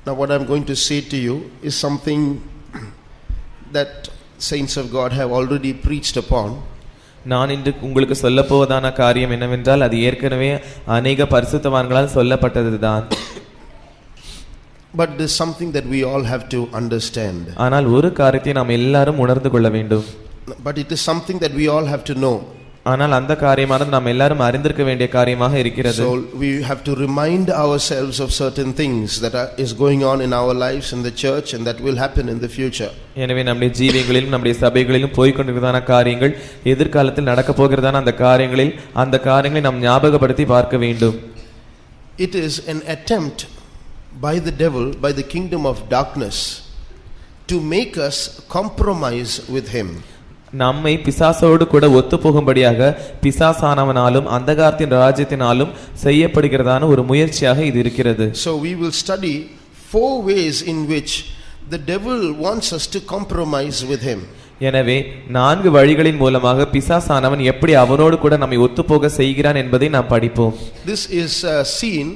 Now what I'm going to say to you is something that saints of God have already preached upon. நான் இன்று உங்களுக்கு சொல்லப் போவதான காரியம் என்னவென்றால் அது ஏற்கனவே அநேக பரிசுத்தவான்களால் சொல்லப்பட்டதுதான். But there's something that we all have to understand. ஆனால் ஒரு காரியத்தை நாம் எல்லாரும் உணர்ந்து கொள்ள வேண்டும். But it is something that we all have to know. ஆனால் அந்த காரியமானது நாம் எல்லாரும் அறிந்திருக்க வேண்டிய காரியமாக இருக்கிறது. So we have to remind ourselves of certain things that is going on in our lives in the church and that will happen in the future. எனவே நம்முடைய ஜீவியங்களிலும் நம்முடைய சபைகளிலும் போய் கொண்டிருக்கிறதான காரியங்கள் எதிர்காலத்தில் நடக்க போகிறதான அந்த காரியங்களை நாம் ஞாபகப்படுத்தி பார்க்க வேண்டும். It is an attempt by the devil, by the kingdom of darkness, to make us compromise with him. நம்மை பிசாசோடு கூட ஒத்து போகும்படியாக பிசாசானவனாலும் அந்தகாரத்தின் ராஜ்யத்தினாலும் செய்யப்படுகிறதான ஒரு முயற்சியாக இது இருக்கிறது. So we will study 4 ways in which the devil wants us to compromise with him. எனவே 4 வழிகளின் மூலமாக பிசாசானவன் எப்படி அவனோடு கூட நம்மை ஒத்துப்போக செய்கிறான் என்பதை நாம் படிப்போம். This is seen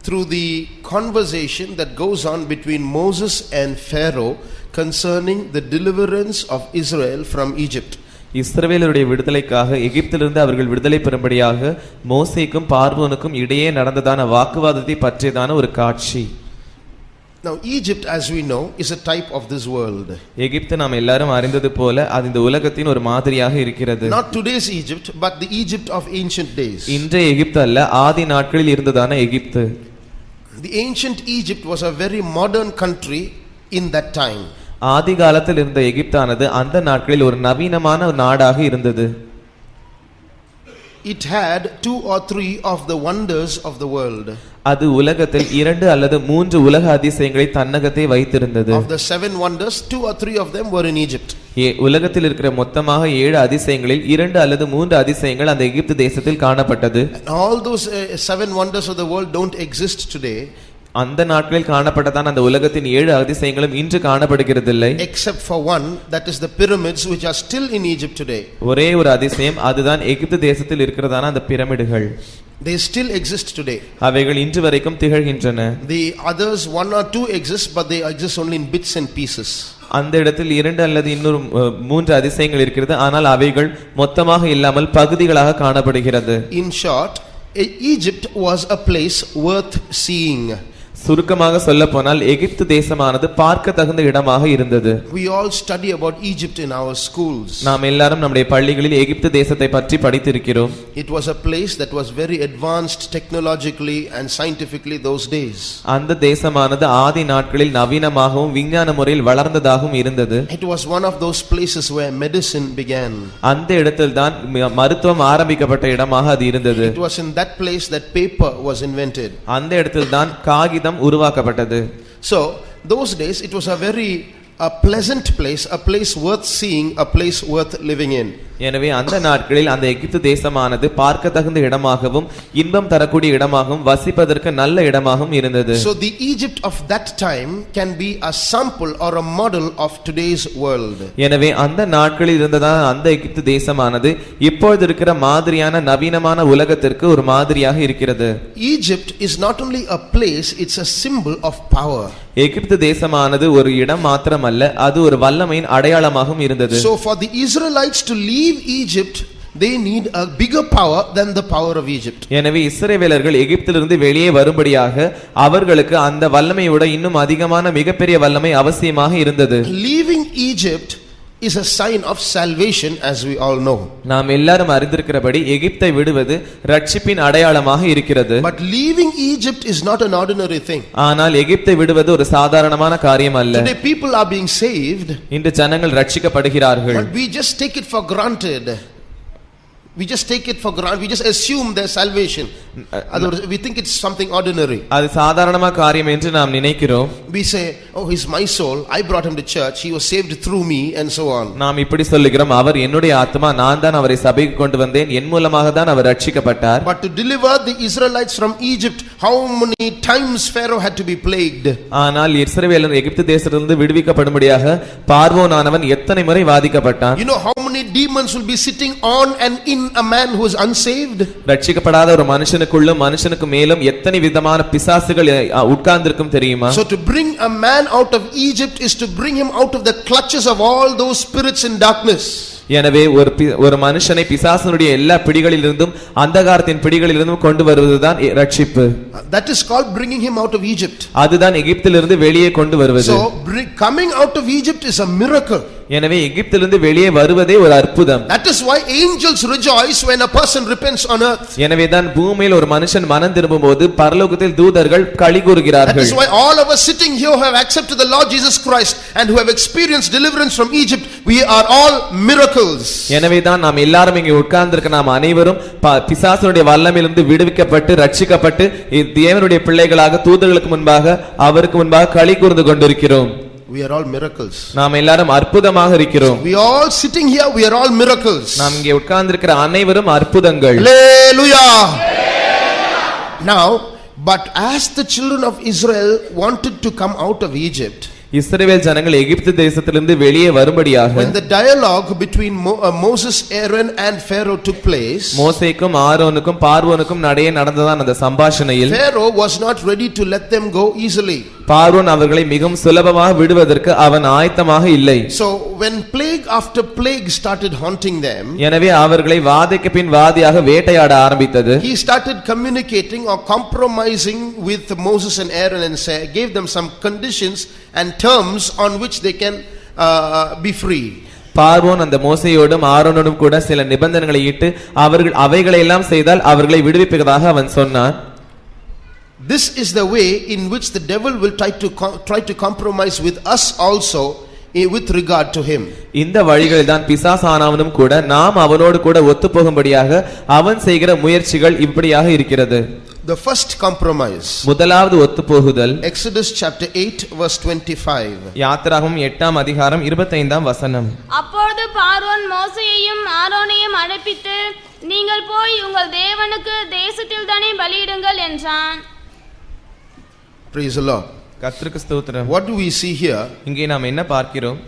through the conversation that goes on between Moses and Pharaoh concerning the deliverance of Israel from Egypt. இஸ்ரவேலருடைய விடுதலைக்காக எகிப்திலிருந்து அவர்கள் விடுதலை பெறும்படியாக மோசேக்கும் பார்வோனுக்கும் இடையே நடந்ததான வாக்குவாதத்தை பற்றியதான ஒரு காட்சி. Now Egypt, as we know, is a type of this world. எகிப்து நாம் எல்லாரும் அறிந்தது போல அது இந்த உலகத்தின் ஒரு மாதிரியாக இருக்கிறது. Not today's Egypt, but the Egypt of ancient days. இன்றைய எகிப்து அல்ல, ஆதி நாட்களில் இருந்ததான எகிப்து. The ancient Egypt was a very modern country in that time. ஆதி காலத்தில் இருந்த எகிப்தானது அந்த நாட்களில் ஒரு நவீனமான நாடாக இருந்தது. It had 2 or 3 of the wonders of the world. அது உலகத்தில் 2 அல்லது 3 உலக அதிசயங்களை தன்னகத்தே வைத்திருந்தது. Of the 7 wonders, 2 or 3 of them were in Egypt. உலகத்தில் இருக்கிற மொத்தமாக 7 அதிசயங்களில் 2 அல்லது 3 அதிசயங்கள் அந்த எகிப்து தேசத்தில் காணப்பட்டது. All those 7 wonders of the world don't exist today. அந்த நாட்களில் காணப்பட்டதான அந்த உலகத்தின் 7 அதிசயங்களும் இன்று காணப்படுகிறதில்லை. Except for one, that is the pyramids which are still in Egypt today. ஒரே ஒரு அதிசயம், அதுதான் எகிப்து தேசத்தில் இருக்கிறதான அந்த பிரமிடுகள். They still exist today. அவைகள் இன்று வரைக்கும் திகழ்கின்றன. The others 1 or 2 exist, but they exist only in bits and pieces. அந்த இடத்தில் 2 அல்லது இன்னொரு 3 அதிசயங்கள் இருக்கிறது, ஆனால் அவைகள் மொத்தமாக இல்லாமல் பகுதிகளாக காணப்படுகிறது. In short, Egypt was a place worth seeing. சுருக்கமாக சொல்ல போனால் எகிப்து தேசமானது பார்க்க தகுந்த இடமாக இருந்தது. We all study about Egypt in our schools. நாம் எல்லாரும் நம்முடைய பள்ளிகளில் எகிப்து தேசத்தை பற்றி படித்திருக்கிறோம். It was a place that was very advanced technologically and scientifically those days. அந்த தேசமானது ஆதி நாட்களில் நவீனமாகவும் விஞ்ஞான முறையில் வளர்ந்ததாகவும் இருந்தது. It was one of those places where medicine began. அந்த இடத்தில்தான் மருத்துவம் ஆரம்பிக்கப்பட்ட இடமாக அது இருந்தது. It was in that place that paper was invented. அந்த இடத்தில்தான் காகிதம் உருவாக்கப்பட்டது. So those days it was a very pleasant place, a place worth seeing, a place worth living in. எனவே அந்த நாட்களில் அந்த எகிப்து தேசமானது பார்க்க தகுந்த இடமாகவும் இன்பம் தரக்கூடிய இடமாகவும் வசிப்பதற்கு நல்ல இடமாகவும் இருந்தது. So the Egypt of that time can be a sample or a model of today's world. எனவே அந்த நாட்களில் இருந்ததான அந்த எகிப்து தேசமானது இப்பொழுது இருக்கிற மாதிரியான நவீனமான உலகத்திற்கு ஒரு மாதிரியாக இருக்கிறது. Egypt is not only a place, it's a symbol of power. எகிப்து தேசமானது ஒரு இடம் மாத்திரமல்ல, அது ஒரு வல்லமையின் அடையாளமாகவும் இருந்தது. So for the Israelites to leave Egypt, they need a bigger power than the power of Egypt. எனவே இஸ்ரவேலர்கள் எகிப்திலிருந்து வெளியே வரும்படியாக அவர்களுக்கு அந்த வல்லமையை விட இன்னும் அதிகமான மிகப்பெரிய வல்லமை அவசியமாக இருந்தது. Leaving Egypt is a sign of salvation, as we all know. நாம் எல்லாரும் அறிந்திருக்கிறபடி எகிப்தை விடுவது ரட்சிப்பின் அடையாளமாக இருக்கிறது. But leaving Egypt is not an ordinary thing. ஆனால் எகிப்தை விடுவது ஒரு சாதாரணமான காரியம் அல்ல. Today people are being saved. இன்று ஜனங்கள் ரட்சிக்கப்படுகிறார்கள். But we just take it for granted. We just take it for granted. We just assume their salvation. We think it's something ordinary. அது சாதாரணமான காரியம் என்று நாம் நினைக்கிறோம். We say, oh, he's my soul, I brought him to church, he was saved through me, and so on. நாம் இப்படி சொல்லுகிறோம், அவர் என்னுடைய ஆத்மா, நான் தான் அவரை சபைக்கு கொண்டு வந்தேன், என் மூலமாக தான் அவர் ரட்சிக்கப்பட்டார். But to deliver the Israelites from Egypt, how many times Pharaoh had to be plagued? ஆனால் இஸ்ரவேலர் எகிப்து தேசத்திலிருந்து விடுவிக்கப்படும்படியாக பார்வோனானவன் எத்தனை முறை வாதிக்கப்பட்டான்? You know how many demons will be sitting on and in in a man who is unsaved? ரட்சிக்கப்படாத ஒரு மனுஷனுக்குள்ளும் மனுஷனுக்கு மேலும் எத்தனை விதமான பிசாசுகள் உட்கார்ந்திருக்கும் தெரியுமா? So to bring a man out of Egypt is to bring him out of the clutches of all those spirits in darkness. எனவே ஒரு மனுஷனை பிசாசனுடைய எல்லா பிடிகளிலிருந்தும் அந்தகாரத்தின் பிடிகளிலிருந்தும் கொண்டு வருவதுதான் ரட்சிப்பு. That is called bringing him out of Egypt. அதுதான் எகிப்திலிருந்து வெளியே கொண்டு வருவது. So coming out of Egypt is a miracle. எனவே எகிப்திலிருந்து வெளியே வருவதே ஒரு அற்புதம். That is why angels rejoice when a person repents on earth. எனவே தான் பூமியில் ஒரு மனுஷன் மனம் திரும்பும்போது பரலோகத்தில் தூதர்கள் களி கூறுகிறார்கள். That is why all of us sitting here who have accepted the Lord Jesus Christ and who have experienced deliverance from Egypt, we are all miracles. எனவே தான் நாம் எல்லாரும் இங்கே உட்கார்ந்திருக்க நாம் அனைவரும் பிசாசுடைய வல்லமையிலிருந்து விடுவிக்கப்பட்டு ரட்சிக்கப்பட்டு தேவனுடைய பிள்ளைகளாக தூதர்களுக்கு முன்பாக அவருக்கு முன்பாக களி கூர்ந்து கொண்டிருக்கிறோம். We are all miracles. நாம் எல்லாரும் அற்புதமாக இருக்கிறோம். We all sitting here, we are all miracles. நாம் இங்கே உட்கார்ந்திருக்கிற அனைவரும் அற்புதங்கள். Hallelujah. Now, but as the children of Israel wanted to come out of Egypt, இஸ்ரவேல் ஜனங்கள் எகிப்து தேசத்திலிருந்து வெளியே வரும்படியாக when the dialogue between Moses, Aaron and Pharaoh took place, மோசேக்கும் ஆரோனுக்கும் பார்வோனுக்கும் நடையே நடந்ததான் அந்த சம்பாஷணையில் Pharaoh was not ready to let them go easily. பார்வோன் அவர்களை மிகவும் சுலபமாக விடுவதற்கு அவன் ஆயத்தமாக இல்லை. So when plague after plague started haunting them, எனவே அவர்களை வாதைக்கு பின் வாதியாக வேட்டையாட ஆரம்பித்தது. he started communicating or compromising with Moses and Aaron and gave them some conditions and terms on which they can be free. பார்வோன் அந்த மோசேயோடும் ஆரோனோடும் கூட சில நிபந்தனைகளை இட்டு அவர்கள் அவைகளை எல்லாம் செய்தால் அவர்களை விடுவிப்பதாக அவன் சொன்னான். This is the way in which the devil will try to compromise with us also with regard to him. இந்த வழிகளில் தான் பிசாசானவனும் கூட நாம் அவனோடு கூட ஒத்துப்போகும்படியாக அவன் செய்கிற முயற்சிகள் இப்படியாக இருக்கிறது. The first compromise, முதலாவது ஒத்துப்போகுதல், Exodus chapter 8 verse 25. யாத்திராகமம் 8ஆம் அதிகாரம் 25ஆம் வசனம். அப்பொழுது பார்வோன் மோசேயையும் ஆரோனையும் அழைப்பித்து, நீங்கள் போய் உங்கள் தேவனுக்கு தேசத்தில் தானே பலியிடுங்கள் என்றான். Praise the Lord. கர்த்தருக்கு ஸ்தோத்திரம். What do we see here? இங்கே நாம் என்ன பார்க்கிறோம்?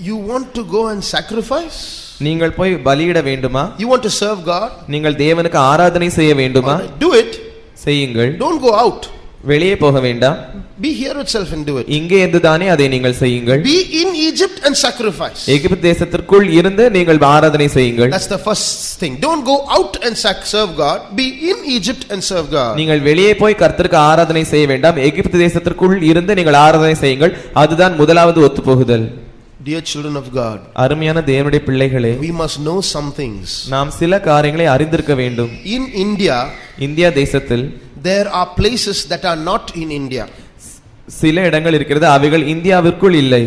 You want to go and sacrifice? நீங்கள் போய் பலியிட வேண்டுமா? You want to serve God? நீங்கள் தேவனுக்கு ஆராதனை செய்ய வேண்டுமா? Do it. செய்யுங்கள். Don't go out. வெளியே போக வேண்டாம். Be here itself and do it. இங்கே இருந்துதானே அதை நீங்கள் செய்யுங்கள். Be in Egypt and sacrifice. எகிப்து தேசத்திற்குள் இருந்து நீங்கள் ஆராதனை செய்யுங்கள். That's the first thing. Don't go out and serve God. Be in Egypt and serve God. நீங்கள் வெளியே போய் கர்த்தருக்கு ஆராதனை செய்ய வேண்டாம். எகிப்து தேசத்திற்குள் இருந்து நீங்கள் ஆராதனை செய்யுங்கள். அதுதான் முதலாவது ஒத்துப்போகுதல். Dear children of God, அருமையான தேவனுடைய பிள்ளைகளே, we must know some things. நாம் சில காரியங்களை அறிந்திருக்க வேண்டும். In India, இந்தியா தேசத்தில் there are places that are not in India. சில இடங்கள் இருக்கிறது, அவைகள் இந்தியாவிற்குள் இல்லை.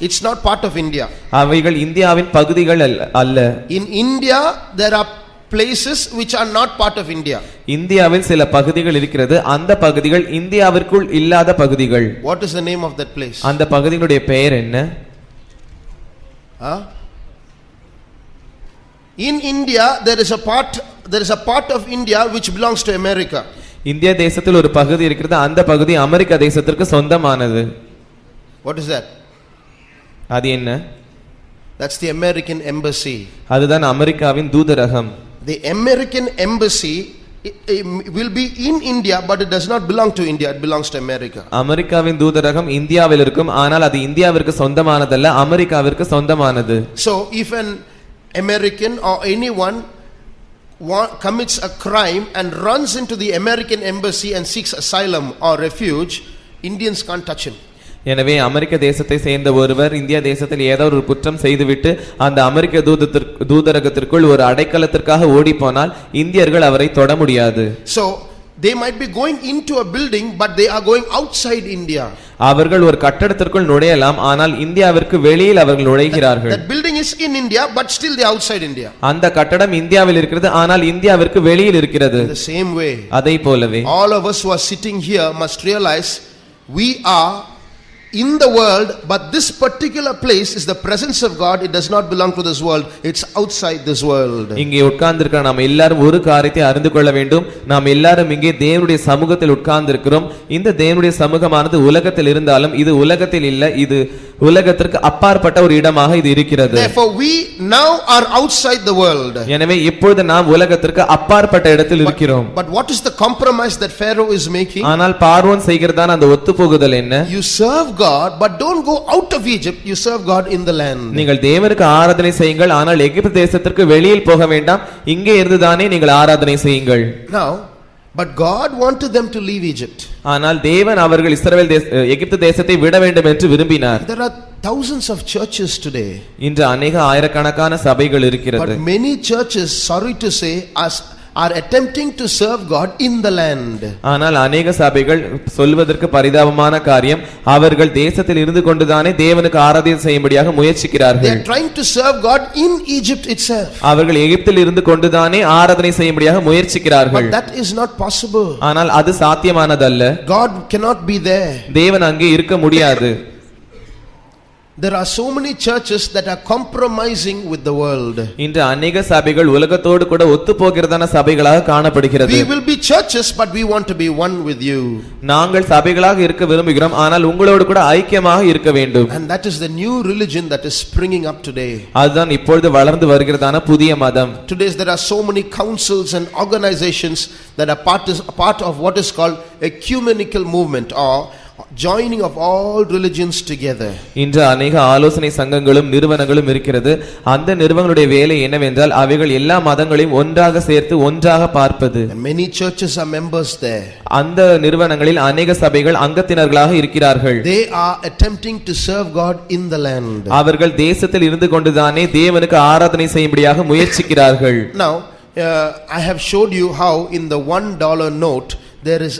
It's not part of India. அவைகள் இந்தியாவின் பகுதிகள் அல்ல. In India, there are places which are not part of India. இந்தியாவில் சில பகுதிகள் இருக்கிறது, அந்த பகுதிகள் இந்தியாவிற்குள் இல்லாத பகுதிகள். What is the name of that place? அந்த பகுதிகளுடைய பெயர் என்ன? In India, there is a part of India which belongs to America. இந்திய தேசத்தில் ஒரு பகுதி இருக்கிறது, அந்த பகுதி அமெரிக்க தேசத்திற்கு சொந்தமானது. What is that? அது என்ன? That's the American embassy. அதுதான் அமெரிக்காவின் தூதரகம். The American embassy will be in India, but it does not belong to India. It belongs to America. அமெரிக்காவின் தூதரகம் இந்தியாவில் இருக்கும், ஆனால் அது இந்தியாவிற்கு சொந்தமானதல்ல, அமெரிக்காவிற்கு சொந்தமானது. So if an American or anyone commits a crime and runs into the American embassy and seeks asylum or refuge, Indians can't touch him. எனவே அமெரிக்க தேசத்தை சேர்ந்த ஒருவர் இந்தியா தேசத்தில் ஏதோ ஒரு குற்றம் செய்துவிட்டு அந்த அமெரிக்க தூதரகத்திற்குள் ஒரு அடைக்கலத்திற்காக ஓடி போனால் இந்தியர்கள் அவரை தொட முடியாது. So they might be going into a building, but they are going outside India. அவர்கள் ஒரு கட்டடத்திற்குள் நுழையலாம், ஆனால் இந்தியாவிற்கு வெளியில் அவர்கள் நுழைகிறார்கள். That building is in India, but still they are outside India. அந்த கட்டடம் இந்தியாவில் இருக்கிறது, ஆனால் இந்தியாவிற்கு வெளியில் இருக்கிறது. In the same way, அதை போலவே all of us who are sitting here must realize we are in the world, but this particular place is the presence of God. It does not belong to this world. It's outside this world. இங்கே உட்கார்ந்திருக்கிற நாம் எல்லாரும் ஒரு காரியத்தை அறிந்து கொள்ள வேண்டும். நாம் எல்லாரும் இங்கே தேவனுடைய சமூகத்தில் உட்கார்ந்திருக்கிறோம். இந்த தேவனுடைய சமூகமானது உலகத்தில் இருந்தாலும் இது உலகத்தில் இல்ல, இது உலகத்திற்கு அப்பாற்பட்ட ஒரு இடமாக இது இருக்கிறது. Therefore we now are outside the world. எனவே இப்பொழுது நாம் உலகத்திற்கு அப்பாற்பட்ட இடத்தில் இருக்கிறோம். But what is the compromise that Pharaoh is making? ஆனால் பார்வோன் செய்கிறதான அந்த ஒத்துப்போகுதல் என்ன? You serve God, but don't go out of Egypt. You serve God in the land. நீங்கள் தேவனுக்கு ஆராதனை செய்யுங்கள், ஆனால் எகிப்து தேசத்திற்கு வெளியில் போக வேண்டாம், இங்கே இருந்துதானே நீங்கள் ஆராதனை செய்யுங்கள். Now, but God wanted them to leave Egypt. ஆனால் தேவன் அவர்கள் எகிப்து தேசத்தை விட வேண்டும் என்று விரும்பினார். There are thousands of churches today. இன்று அநேக ஆயிரக்கணக்கான சபைகள் இருக்கிறது. But many churches, sorry to say, are attempting to serve God in the land. ஆனால் அநேக சபைகள் சொல்வதற்கு பரிதாபமான காரியம், அவர்கள் தேசத்தில் இருந்து கொண்டுதானே தேவனுக்கு ஆராதனை செய்யும்படியாக முயற்சிக்கிறார்கள். They are trying to serve God in Egypt itself. அவர்கள் எகிப்தில் இருந்து கொண்டுதானே ஆராதனை செய்யும்படியாக முயற்சிக்கிறார்கள். But that is not possible. ஆனால் அது சாத்தியமானதல்ல. God cannot be there. தேவன் அங்கே இருக்க முடியாது. There are so many churches that are compromising with the world. இன்று அநேக சபைகள் உலகத்தோடு கூட ஒத்துப்போகிறதான சபைகளாக காணப்படுகிறது. We will be churches, but we want to be one with you. நாங்கள் சபைகளாக இருக்க விரும்புகிறோம், ஆனால் உங்களோடு கூட ஐக்கியமாக இருக்க வேண்டும். And that is the new religion that is springing up today. அதுதான் இப்பொழுது வளர்ந்து வருகிறதான புதிய மதம். Today there are so many councils and organizations that are part of what is called ecumenical movement, or joining of all religions together. இன்று அநேக ஆலோசனை சங்கங்களும் நிறுவனங்களும் இருக்கிறது. அந்த நிறுவனங்களுடைய வேலை என்னவென்றால் அவைகள் எல்லா மதங்களையும் ஒன்றாக சேர்த்து ஒன்றாக பார்ப்பது. And many churches are members there. அந்த நிறுவனங்களில் அநேக சபைகள் அங்கத்தினர்களாக இருக்கிறார்கள். They are attempting to serve God in the land. அவர்கள் தேசத்தில் இருந்து கொண்டுதானே தேவனுக்கு ஆராதனை செய்யும்படியாக முயற்சிக்கிறார்கள். Now I have showed you how in the $1 note there is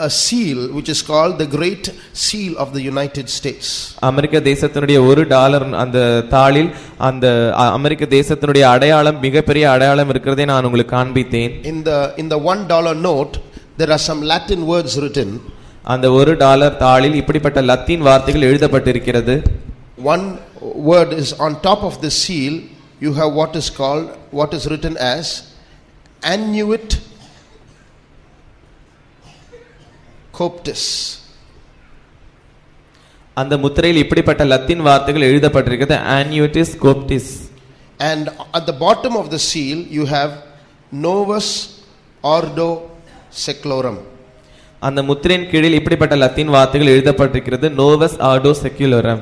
a seal which is called the Great Seal of the United States. அமெரிக்க தேசத்தினுடைய $1 அந்த தாளில் அந்த அமெரிக்க தேசத்தினுடைய அடையாளம், மிகப்பெரிய அடையாளம் இருக்கிறதை நான் உங்களுக்கு காண்பித்தேன். In the $1 note there are some Latin words written. அந்த $1 தாளில் இப்படிப்பட்ட லத்தீன் வார்த்தைகள் எழுதப்பட்டிருக்கிறது. One word is on top of the seal. You have what is written as annuit coptis. அந்த முத்திரையில் இப்படிப்பட்ட லத்தீன் வார்த்தைகள் எழுதப்பட்டிருக்கிறது, annuitis coptis. And at the bottom of the seal you have novus ordo seclorum. அந்த முத்திரையின் கீழில் இப்படிப்பட்ட Latin வார்த்தைகள் எழுதப்பட்டிருக்கிறது, novus ordo seclorum.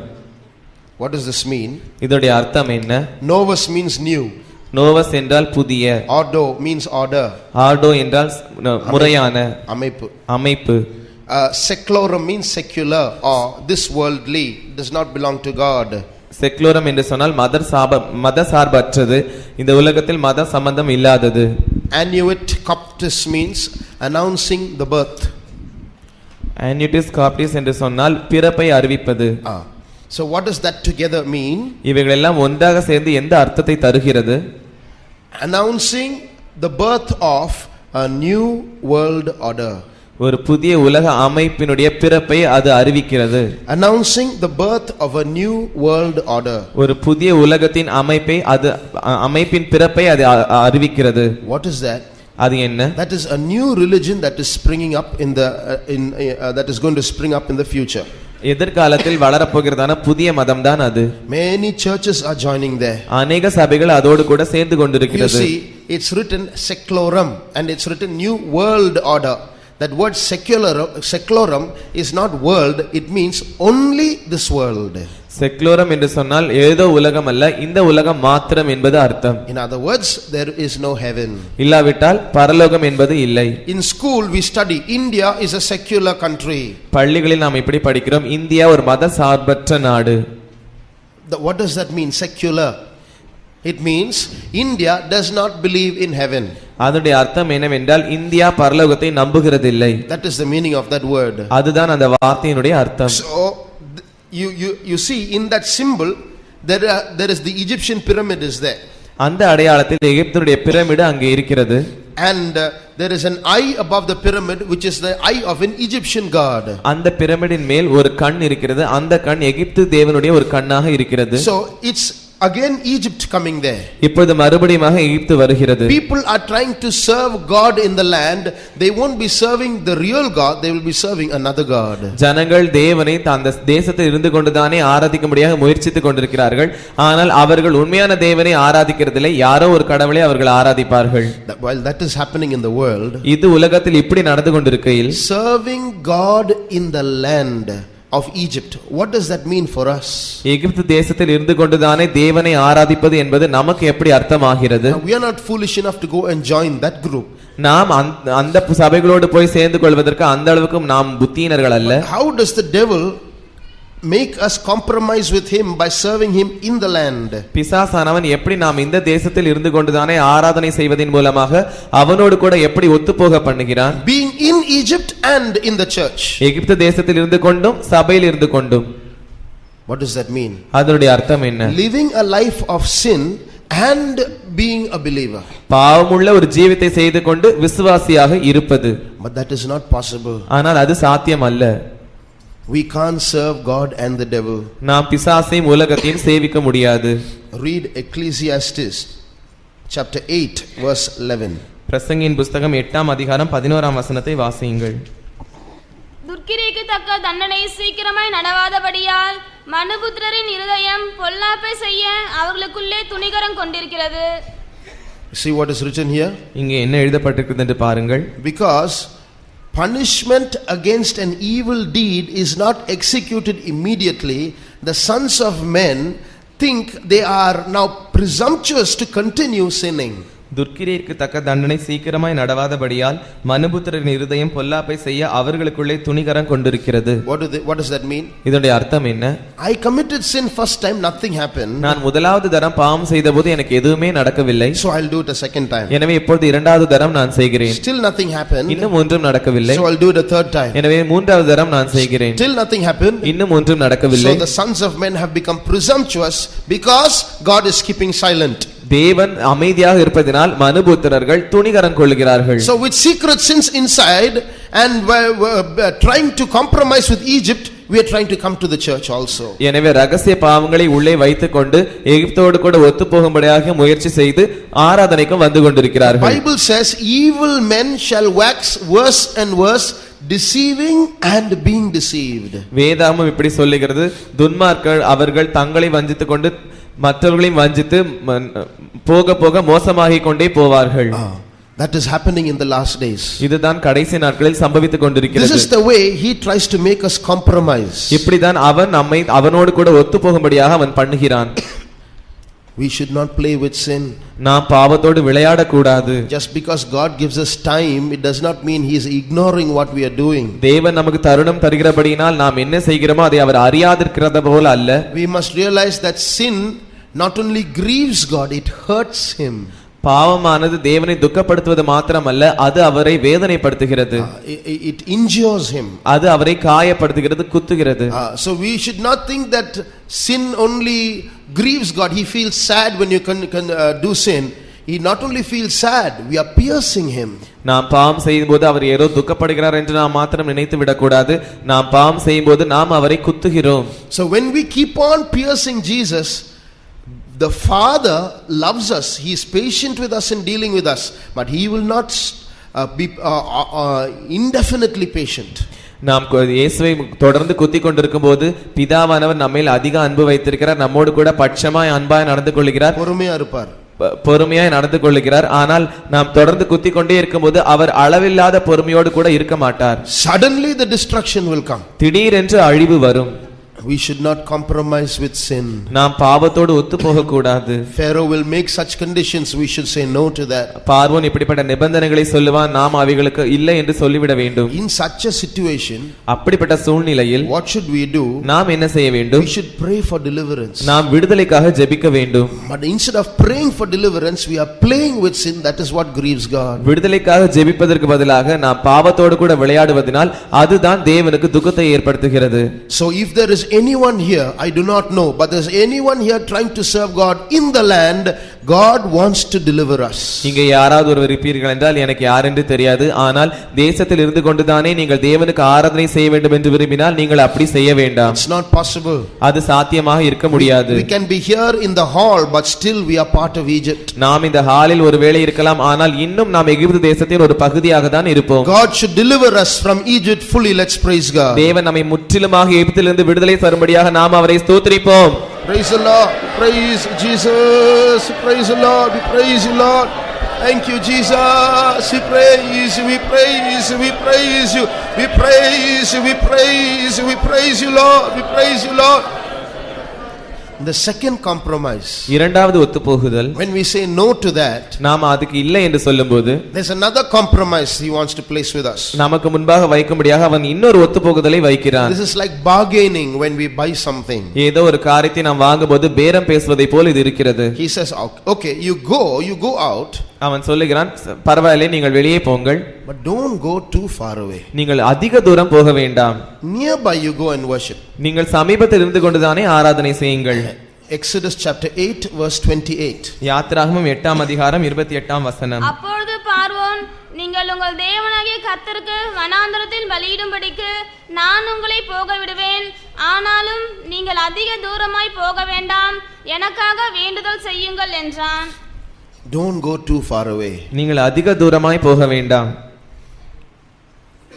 What does this mean? இதோட அர்த்தம் என்ன? Novus means new. novus என்றால் புதிய. Ordo means order. ordo என்றால் முறையான அமைப்பு. Seclorum means secular or this worldly, does not belong to God. செக்லோரம் என்று சொன்னால் மத சார்பற்றது, இந்த உலகத்தில் மத சம்பந்தம் இல்லாதது. Annuit coptis means announcing the birth. annuitis coptis என்று சொன்னால் பிறப்பை அறிவிப்பது. So what does that together mean? இவைகள் எல்லாம் ஒன்றாக சேர்ந்து எந்த அர்த்தத்தை தருகிறது? Announcing the birth of a new world order. ஒரு புதிய உலக அமைப்பினுடைய பிறப்பை அது அறிவிக்கிறது. Announcing the birth of a new world order. ஒரு புதிய உலகத்தின் அமைப்பின் பிறப்பை அது அறிவிக்கிறது. What is that? அது என்ன? That is a new religion that is springing up that is going to spring up in the future. எதிர்காலத்தில் வளரப்போகிறதான புதிய மதம் தான் அது. Many churches are joining there. அநேக சபைகள் அதோடு கூட சேர்ந்து கொண்டிருக்கிறது. You see, it's written seclorum and it's written new world order. That word seclorum is not world, it means only this world. செக்லோரம் என்று சொன்னால் ஏதோ உலகம் அல்ல, இந்த உலகம் மாத்திரம் என்பது அர்த்தம். In other words, there is no heaven. இல்லாவிட்டால் பரலோகம் என்பது இல்லை. In school we study India is a secular country. பள்ளிகளில் நாம் இப்படி படிக்கிறோம், இந்தியா ஒரு மத சார்பற்ற நாடு. What does that mean, secular? It means India does not believe in heaven. அதனுடைய அர்த்தம் என்னவென்றால் இந்தியா பரலோகத்தை நம்புகிறதில்லை. That is the meaning of that word. அதுதான் அந்த வார்த்தையினுடைய அர்த்தம். So you see in that symbol there is the Egyptian pyramid is there. அந்த அடையாளத்தில் எகிப்தினுடைய பிரமிடு அங்கே இருக்கிறது. And there is an eye above the pyramid, which is the eye of an Egyptian god. அந்த pyrimidine மேல் ஒரு கண் இருக்கிறது. அந்த கண் எகிப்து தேவனுடைய ஒரு கண்ணாக இருக்கிறது. So it's again Egypt coming there. இப்பொழுது மறுபடியுமாக எகிப்து வருகிறது. People are trying to serve God in the land. They won't be serving the real God, they will be serving another god. ஜனங்கள் தேவனை அந்த தேசத்தில் இருந்து கொண்டுதானே ஆராதிக்கும்படியாக முயற்சித்துக் கொண்டிருக்கிறார்கள். ஆனால் அவர்கள் உண்மையான தேவனை ஆராதிக்கிறதில்லை, யாரோ ஒரு கடவுளை அவர்கள் ஆராதிப்பார்கள். While that is happening in the world, இது உலகத்தில் இப்படி நடந்து கொண்டிருக்கையில் serving God in the land of Egypt, what does that mean for us? எகிப்து தேசத்தில் இருந்து கொண்டுதானே தேவனை ஆராதிப்பது என்பது நமக்கு எப்படி அர்த்தமாகிறது? We are not foolish enough to go and join that group. நாம் அந்த சபைகளோடு போய் சேர்ந்து கொள்வதற்கு அந்த அளவுக்கு நாம் புத்தியினர்கள் அல்ல. How does the devil make us compromise with him by serving him in the land? பிசாசானவன் எப்படி நாம் இந்த தேசத்தில் இருந்து கொண்டுதானே ஆராதனை செய்வதின் மூலமாக அவனோடு கூட எப்படி ஒத்துப்போக பண்ணுகிறான்? Being in Egypt and in the church. எகிப்து தேசத்தில் இருந்து கொண்டும் சபையில் இருந்து கொண்டும். What does that mean? அதனுடைய அர்த்தம் என்ன? Living a life of sin and being a believer. பாவமுள்ள ஒரு ஜீவித்தை செய்து கொண்டு விசுவாசியாக இருப்பது. But that is not possible. ஆனால் அது சாத்தியம் அல்ல. We can't serve God and the devil. நாம் பிசாசையும் உலகத்தையும் சேவிக்க முடியாது. Read Ecclesiastes chapter 8 verse 11. பிரசங்கியின் புஸ்தகம் 8ஆம் அதிகாரம் 11ஆம் வசனத்தை வாசியுங்கள். துர்க்கிரைக்கு தக்க தண்டனை சீக்கிரமாய் நடவாதபடியால் மனுபுத்திரரின் இருதயம் பொல்லாப்பை செய்ய அவர்களுக்குள்ளே துணிகரம் கொண்டிருக்கிறது. See what is written here? இங்கே என்ன எழுதப்பட்டிருக்கிறது என்று பாருங்கள். Because punishment against an evil deed is not executed immediately, the sons of men think they are now presumptuous to continue sinning. துர்க்கிரைக்கு தக்க தண்டனை சீக்கிரமாய் நடவாதபடியால் மனுபுத்திரரின் இருதயம் பொல்லாப்பை செய்ய அவர்களுக்குள்ளே துணிகரம் கொண்டிருக்கிறது. What does that mean? இதனுடைய அர்த்தம் என்ன? I committed sin first time, nothing happened. நான் முதலாவது தரம் பாவம் செய்தபோது எனக்கு எதுவுமே நடக்கவில்லை. So I'll do it a second time. எனவே இப்பொழுது இரண்டாவது தரம் நான் செய்கிறேன். Still nothing happened. இன்னும் ஒன்றும் நடக்கவில்லை. So I'll do it a third time. எனவே மூன்றாவது தரம் நான் செய்கிறேன். Still nothing happened. இன்னும் ஒன்றும் நடக்கவில்லை. So the sons of men have become presumptuous because God is keeping silent. தேவன் அமைதியாக இருப்பதினால் மனுபுத்திரர்கள் துணிகரம் கொள்கிறார்கள். So with secret sins inside and trying to compromise with Egypt, we are trying to come to the church also. எனவே ரகசிய பாவங்களை உள்ளே வைத்துக்கொண்டு எகிப்தோடு கூட ஒத்துப்போகும்படியாக முயற்சி செய்து ஆராதனைக்கும் வந்து கொண்டிருக்கிறார்கள். Bible says evil men shall wax worse and worse, deceiving and being deceived. வேதாகமம் இப்படி சொல்லுகிறது, துன்மார்க்கர் அவர்கள் தங்களை வஞ்சித்துக் கொண்டு மற்றவர்களையும் வஞ்சித்து போக போக மோசமாகிக் கொண்டே போவார்கள். That is happening in the last days. இதுதான் கடைசி நாட்களில் சம்பவித்துக் கொண்டிருக்கிறது. This is the way he tries to make us compromise. இப்படிதான் அவன் நம்மை அவனோடு கூட ஒத்துப்போகும்படியாக அவன் பண்ணுகிறான். We should not play with sin. நாம் பாவத்தோடு விளையாட கூடாது. Just because God gives us time, it does not mean he is ignoring what we are doing. தேவன் நமக்கு தருணம் தருகிறபடியினால் நாம் என்ன செய்கிறோமோ அதை அவர் அறியாதிருக்கிறது போல அல்ல. We must realize that sin not only grieves God, it hurts him. பாவமானது தேவனை துக்கப்படுத்துவது மாத்திரமல்ல, அது அவரை வேதனைப்படுத்துகிறது. It injures him. அது அவரை காயப்படுத்துகிறது, குத்துகிறது. So we should not think that sin only grieves God. He feels sad when you can do sin. He not only feels sad, we are piercing him. நாம் பாவம் செய்யும்போது அவர் ஏதோ துக்கப்படுகிறார் என்று நாம் மாத்திரம் நினைத்து விடக்கூடாது. நாம் பாவம் செய்யும்போது நாம் அவரை குத்துகிறோம். So when we keep on piercing Jesus, the Father loves us. He is patient with us in dealing with us, but he will not be indefinitely patient. நாம் இயேசுவை தொடர்ந்து குத்திக் கொண்டிருக்கும் போது பிதாவானவர் நம்மேல் அதிக அன்பு வைத்திருக்கிறார். நம்மோடு கூட பட்சமாய் அன்பாய் நடந்து கொள்கிறார், பொறுமையா இருப்பார், பொறுமையாய் நடந்து கொள்கிறார். ஆனால் நாம் தொடர்ந்து குத்திக் கொண்டே இருக்கும்போது அவர் அளவில்லாத பொறுமையோடு கூட இருக்க மாட்டார். Suddenly the destruction will come. திடீரென்று அழிவு வரும். We should not compromise with sin. நாம் பாவத்தோடு ஒத்து போக கூடாது. Pharaoh will make such conditions, we should say no to that. பார்வோன் இப்படிப்பட்ட நிபந்தனைகளை சொல்லுவான், நாம் அவைகளுக்கு இல்லை என்று சொல்லிவிட வேண்டும். In such a situation, அப்படிப்பட்ட சூழ்நிலையில் what should we do? நாம் என்ன செய்ய வேண்டும்? We should pray for deliverance. நாம் விடுதலைக்காக ஜெபிக்க வேண்டும். But instead of praying for deliverance, we are playing with sin. That is what grieves God. விடுதலைக்காக ஜெபிப்பதற்கு பதிலாக நாம் பாவத்தோடு கூட விளையாடுவதனால் அதுதான் தேவனுக்கு துக்கத்தை ஏற்படுத்துகிறது. So if there is anyone here, I do not know, but there's anyone here trying to serve God in the land, God wants to deliver us. இங்கே யாராவது ஒருவர் இருப்பீர்கள் என்றால் எனக்கு யார் என்று தெரியாது, ஆனால் தேசத்தில் இருந்து கொண்டுதானே நீங்கள் தேவனுக்கு ஆராதனை செய்ய வேண்டும் என்று விரும்பினால் நீங்கள் அப்படி செய்ய வேண்டாம். It's not possible. அது சாத்தியமாக இருக்க முடியாது. We can be here in the hall but still we are part of Egypt. நாம் இந்த ஹாலில் ஒருவேளை இருக்கலாம், ஆனால் இன்னும் நாம் எகிப்து தேசத்தின் ஒரு பகுதியாக தான் இருப்போம். God should deliver us from Egypt fully. Let's praise God. தேவன் நம்மை முற்றிலுமாக எகிப்திலிருந்து விடுதலை தரும்படியாக நாம் அவரை ஸ்தோத்திரிப்போம். Praise the Lord. Praise Jesus. Praise the Lord. We praise you, Lord. Thank you, Jesus. We praise you. We praise you. We praise you. We praise you. We praise you. We praise you, Lord. We praise you, Lord. The second compromise, இரண்டாவது ஒத்துப்போகுதல், when we say no to that, நாம் அதுக்கு இல்லை என்று சொல்லும்போது there's another compromise he wants to place with us. நமக்கு முன்பாக வைக்கும்படியாக அவன் இன்னொரு ஒத்துப்போகுதலை வைக்கிறான். This is like bargaining when we buy something. ஏதோ ஒரு காரியத்தை நாம் வாங்கும்போது பேரம் பேசுவதை போல் இது இருக்கிறது. He says, okay, you go out. அவன் சொல்லுகிறான், பரவாயில்லை, நீங்கள் வெளியே போங்கள், but don't go too far away. நீங்கள் அதிக தூரம் போக வேண்டாம். Nearby you go and worship. நீங்கள் சமீபத்தில் இருந்து கொண்டுதானே ஆராதனை செய்யுங்கள். Exodus chapter 8 verse 28. யாத்திராகமம் 8ஆம் அதிகாரம் 28ஆம் வசனம். அப்பொழுது பார்வோன், நீங்கள் உங்கள் தேவனாகிய கர்த்தருக்கு வனாந்தரத்தில் பலியிடும்படிக்கு நான் உங்களை போக விடுவேன், ஆனாலும் நீங்கள் அதிக தூரமாய் போக வேண்டாம், எனக்காக வேண்டுதல் செய்யுங்கள் என்றான். Don't go too far away. நீங்கள் அதிக தூரமாய் போக வேண்டாம்.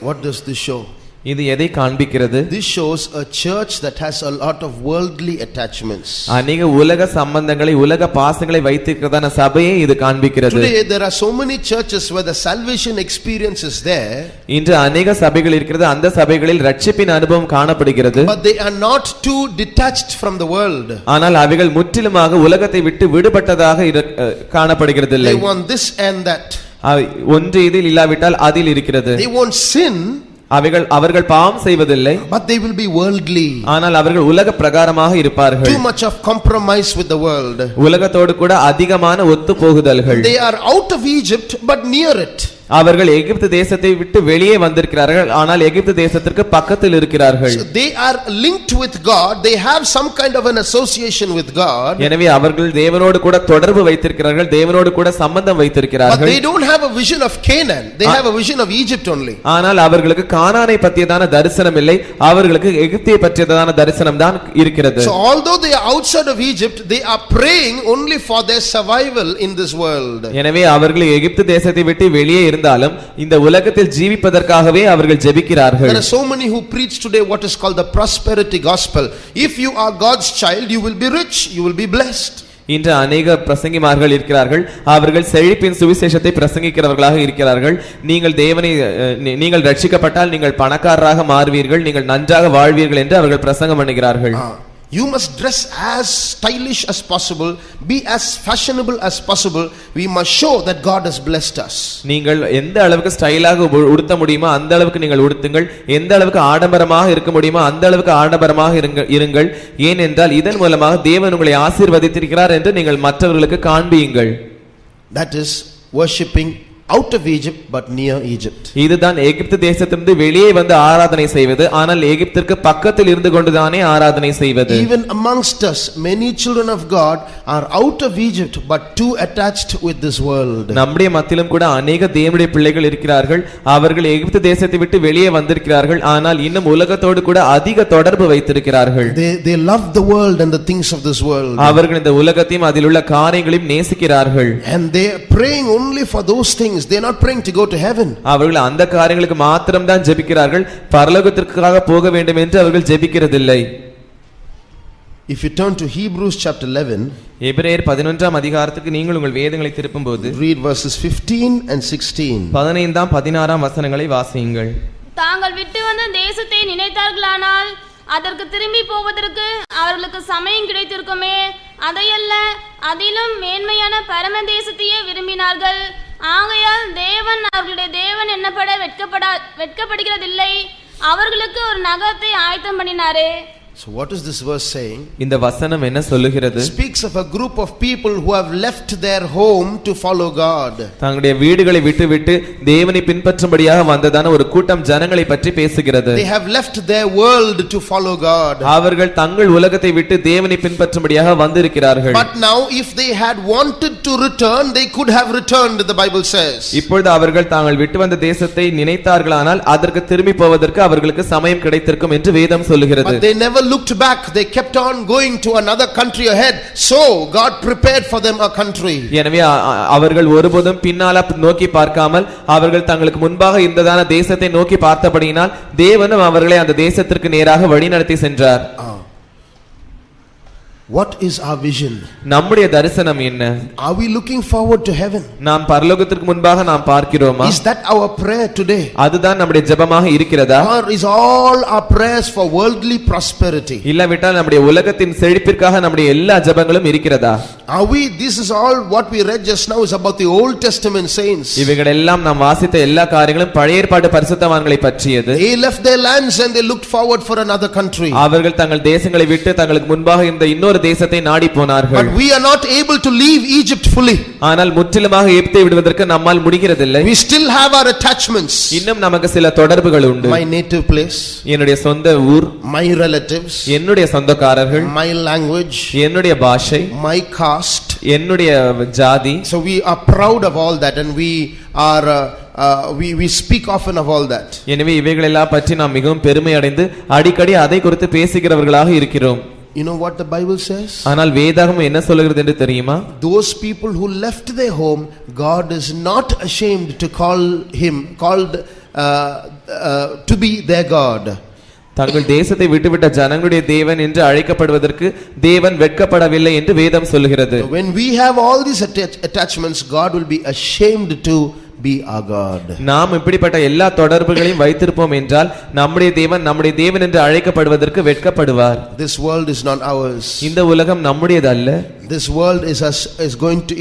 What does this show? இது எதை காண்பிக்கிறது? This shows a church that has a lot of worldly attachments. அநேக உலக சம்பந்தங்களை, உலக பாசங்களை வைத்திருக்கிறதான சபையை இது காண்பிக்கிறது. Today there are so many churches where the salvation experience is there. இன்று அநேக சபைகள் இருக்கிறது, அந்த சபைகளில் ரட்சிப்பின் அனுபவம் காணப்படுகிறது. But they are not too detached from the world. ஆனால் அவைகள் முற்றிலுமாக உலகத்தை விட்டு விடுபட்டதாக காணப்படுகிறது இல்லை. They want this and that. ஒன்று இதில் இல்லாவிட்டால் அதில் இருக்கிறது. They won't sin. அவர்கள் பாவம் செய்வதில்லை, but they will be worldly. ஆனால் அவர்கள் உலக பிரகாரமாக இருப்பார்கள். Too much of compromise with the world. உலகத்தோடு கூட அதிகமான ஒத்துப்போகுதல்கள். They are out of Egypt but near it. அவர்கள் எகிப்து தேசத்தை விட்டு வெளியே வந்திருக்கிறார்கள், ஆனால் எகிப்து தேசத்திற்கு பக்கத்தில் இருக்கிறார்கள். So they are linked with God. They have some kind of an association with God. எனவே அவர்கள் தேவனோடு கூட தொடர்பு வைத்திருக்கிறார்கள், தேவனோடு கூட சம்பந்தம் வைத்திருக்கிறார்கள். But they don't have a vision of Canaan. They have a vision of Egypt only. ஆனால் அவர்களுக்கு கானானை பற்றியதான தரிசனம் இல்லை, அவர்களுக்கு எகிப்தை பற்றியதான தரிசனம் தான் இருக்கிறது. So although they are outside of Egypt, they are praying only for their survival in this world. எனவே அவர்கள் எகிப்து தேசத்தை விட்டு வெளியே இருந்தாலும் இந்த உலகத்தில் ஜீவிப்பதற்காகவே அவர்கள் ஜெபிக்கிறார்கள். There are so many who preach today what is called the prosperity gospel. If you are God's child, you will be rich, you will be blessed. இன்று அநேக பிரசங்கிமார்கள் இருக்கிறார்கள், அவர்கள் செழிப்பின் சுவிசேஷத்தை பிரசங்கிக்கிறவர்களாக இருக்கிறார்கள். நீங்கள் ரட்சிக்கப்பட்டால் நீங்கள் பணக்காரராக மாறுவீர்கள், நீங்கள் நன்றாக வாழ்வீர்கள் என்று அவர்கள் பிரசங்கம் பண்ணுகிறார்கள். You must dress as stylish as possible, be as fashionable as possible. We must show that God has blessed us. நீங்கள் எந்த அளவுக்கு ஸ்டைலாக உடுத்த முடியுமோ அந்த அளவுக்கு நீங்கள் உடுத்துங்கள், எந்த அளவுக்கு ஆடம்பரமாக இருக்க முடியுமோ அந்த அளவுக்கு ஆடம்பரமாக இருங்கள். ஏனென்றால் இதன் மூலமாக தேவன் உங்களை ஆசீர்வதித்திருக்கிறார் என்று நீங்கள் மற்றவர்களுக்கு காண்பியுங்கள். That is worshiping out of Egypt but near Egypt. இதுதான் எகிப்து தேசத்திலிருந்து வெளியே வந்து ஆராதனை செய்வது, ஆனால் எகிப்திற்கு பக்கத்தில் இருந்து கொண்டுதானே ஆராதனை செய்வது. Even amongst us many children of God are out of Egypt but too attached with this world. நம்முடைய மத்தியிலும் கூட अनेक தேவனுடைய பிள்ளைகள் இருக்கிறார்கள், அவர்கள் எகிப்து தேசத்தை விட்டு வெளியே வந்திருக்கிறார்கள், ஆனால் இன்னும் உலகத்தோடு கூட அதிக தொடர்பு வைத்திருக்கிறார்கள். They love the world and the things of this world. அவர்கள் இந்த உலகத்தையும் அதில் உள்ள காரியங்களையும் நேசிக்கிறார்கள். And they are praying only for those things. They are not praying to go to heaven. அவர்கள் அந்த காரியங்களுக்கு மாத்திரம் தான் ஜெபிக்கிறார்கள், பரலோகத்திற்காக போக வேண்டும் என்று அவர்கள் ஜெபிக்கிறதில்லை. If you turn to Hebrews chapter 11, எபிரேயர் 11ஆம் அதிகாரத்துக்கு நீங்கள் உங்கள் வேதங்களை திருப்பும்போது read verses 15 and 16. 15ஆம் 16ஆம் வசனங்களை வாசியுங்கள். தாங்கள் விட்டு வந்த தேசத்தை நினைத்தார்களானால் அதற்கு திரும்பி போவதற்கு அவர்களுக்கு சமயம் கிடைத்திருக்குமே, அதையல்ல அதிலும் மேன்மையான பரம தேசத்தையே விரும்பினார்கள். ஆகையால் தேவன் அவர்களுடைய தேவன் என்னப்பட வெட்கப்படுகிறதில்லை, அவர்களுக்கு ஒரு நகரத்தை ஆயத்தம் பண்ணினாரே. So what is this verse saying? இந்த வசனம் என்ன சொல்லுகிறது? It speaks of a group of people who have left their home to follow God. தங்களுடைய வீடுகளை விட்டுவிட்டு தேவனை பின்பற்றும்படியாக வந்ததான ஒரு கூட்டம் ஜனங்களை பற்றி பேசுகிறது. They have left their world to follow God. அவர்கள் தங்கள் உலகத்தை விட்டு தேவனை பின்பற்றும்படியாக வந்திருக்கிறார்கள். But now if they had wanted to return, they could have returned, the Bible says. இப்பொழுது அவர்கள் தாங்கள் விட்டு வந்த தேசத்தை நினைத்தார்களானால் அதற்கு திரும்பி போவதற்கு அவர்களுக்கு சமயம் கிடைத்திருக்கும் என்று வேதம் சொல்லுகிறது. But they never looked back. They kept on going to another country ahead. So God prepared for them a country. எனவே அவர்கள் ஒருபோதும் பின்னால நோக்கி பார்க்காமல் அவர்கள் தங்களுக்கு முன்பாக இருந்ததான தேசத்தை நோக்கி பார்த்தபடியினால் தேவனும் அவர்களை அந்த தேசத்திற்கு நேராக வழிநடத்தி சென்றார். What is our vision? நம்முடைய தரிசனம் என்ன? Are we looking forward to heaven? நாம் பரலோகத்திற்கு முன்பாக நாம் பார்க்கிறோமா? Is that our prayer today? அதுதான் நம்முடைய ஜெபமாக இருக்கிறதா? Or is all our prayers for worldly prosperity? இல்லவிட்டால் நம்முடைய உலகத்தின் செழிப்பிற்காக நம்முடைய எல்லா ஜெபங்களும் இருக்கிறதா? Are we, this is all what we read just now is about the Old Testament saints. இவைகள் எல்லாம் நாம் வாசித்த எல்லா காரியங்களும் பழைய ஏற்பாட்டு பரிசுத்தவான்களை பற்றியது. They left their lands and they looked forward for another country. அவர்கள் தங்கள் தேசங்களை விட்டு தங்களுக்கு முன்பாக இருந்த இன்னொரு தேசத்தை நாடி போனார்கள். But we are not able to leave Egypt fully. ஆனால் முற்றிலுமாக எகிப்தை விடுவதற்கு நம்மால் முடிகிறதில்லை. We still have our attachments. இன்னும் நமக்கு சில தொடர்புகள் உண்டு. My native place, என்னுடைய சொந்த ஊர், my relatives, என்னுடைய சொந்தக்காரர்கள், my language, என்னுடைய பாஷை, my caste, என்னுடைய ஜாதி. So we are proud of all that and we are we speak often of all that. எனவே இவைகள் எல்லாம் பற்றி நாம் மிகவும் பெருமை அடைந்து அடிக்கடி அதை குறித்து பேசுகிறவர்களாக இருக்கிறோம். You know what the Bible says? ஆனால் வேதாகமம் என்ன சொல்கிறது என்று தெரியுமா? Those people who left their home, God is not ashamed to called to be their God. தங்கள் தேசத்தை விட்டுவிட்ட ஜனங்களுடைய தேவன் என்று அழைக்கப்படுவதற்கு தேவன் வெட்கப்படவில்லை என்று வேதம் சொல்கிறது. When we have all these attachments, God will be ashamed to be our God. நாம் இப்படிப்பட்ட எல்லா தொடர்புகளையும் வைத்திருப்போம் என்றால் நம்முடைய தேவன் என்று அழைக்கப்படுவதற்கு வெட்கப்படுவார். This world is not ours. இந்த உலகம் நம்முடையது அல்ல. This world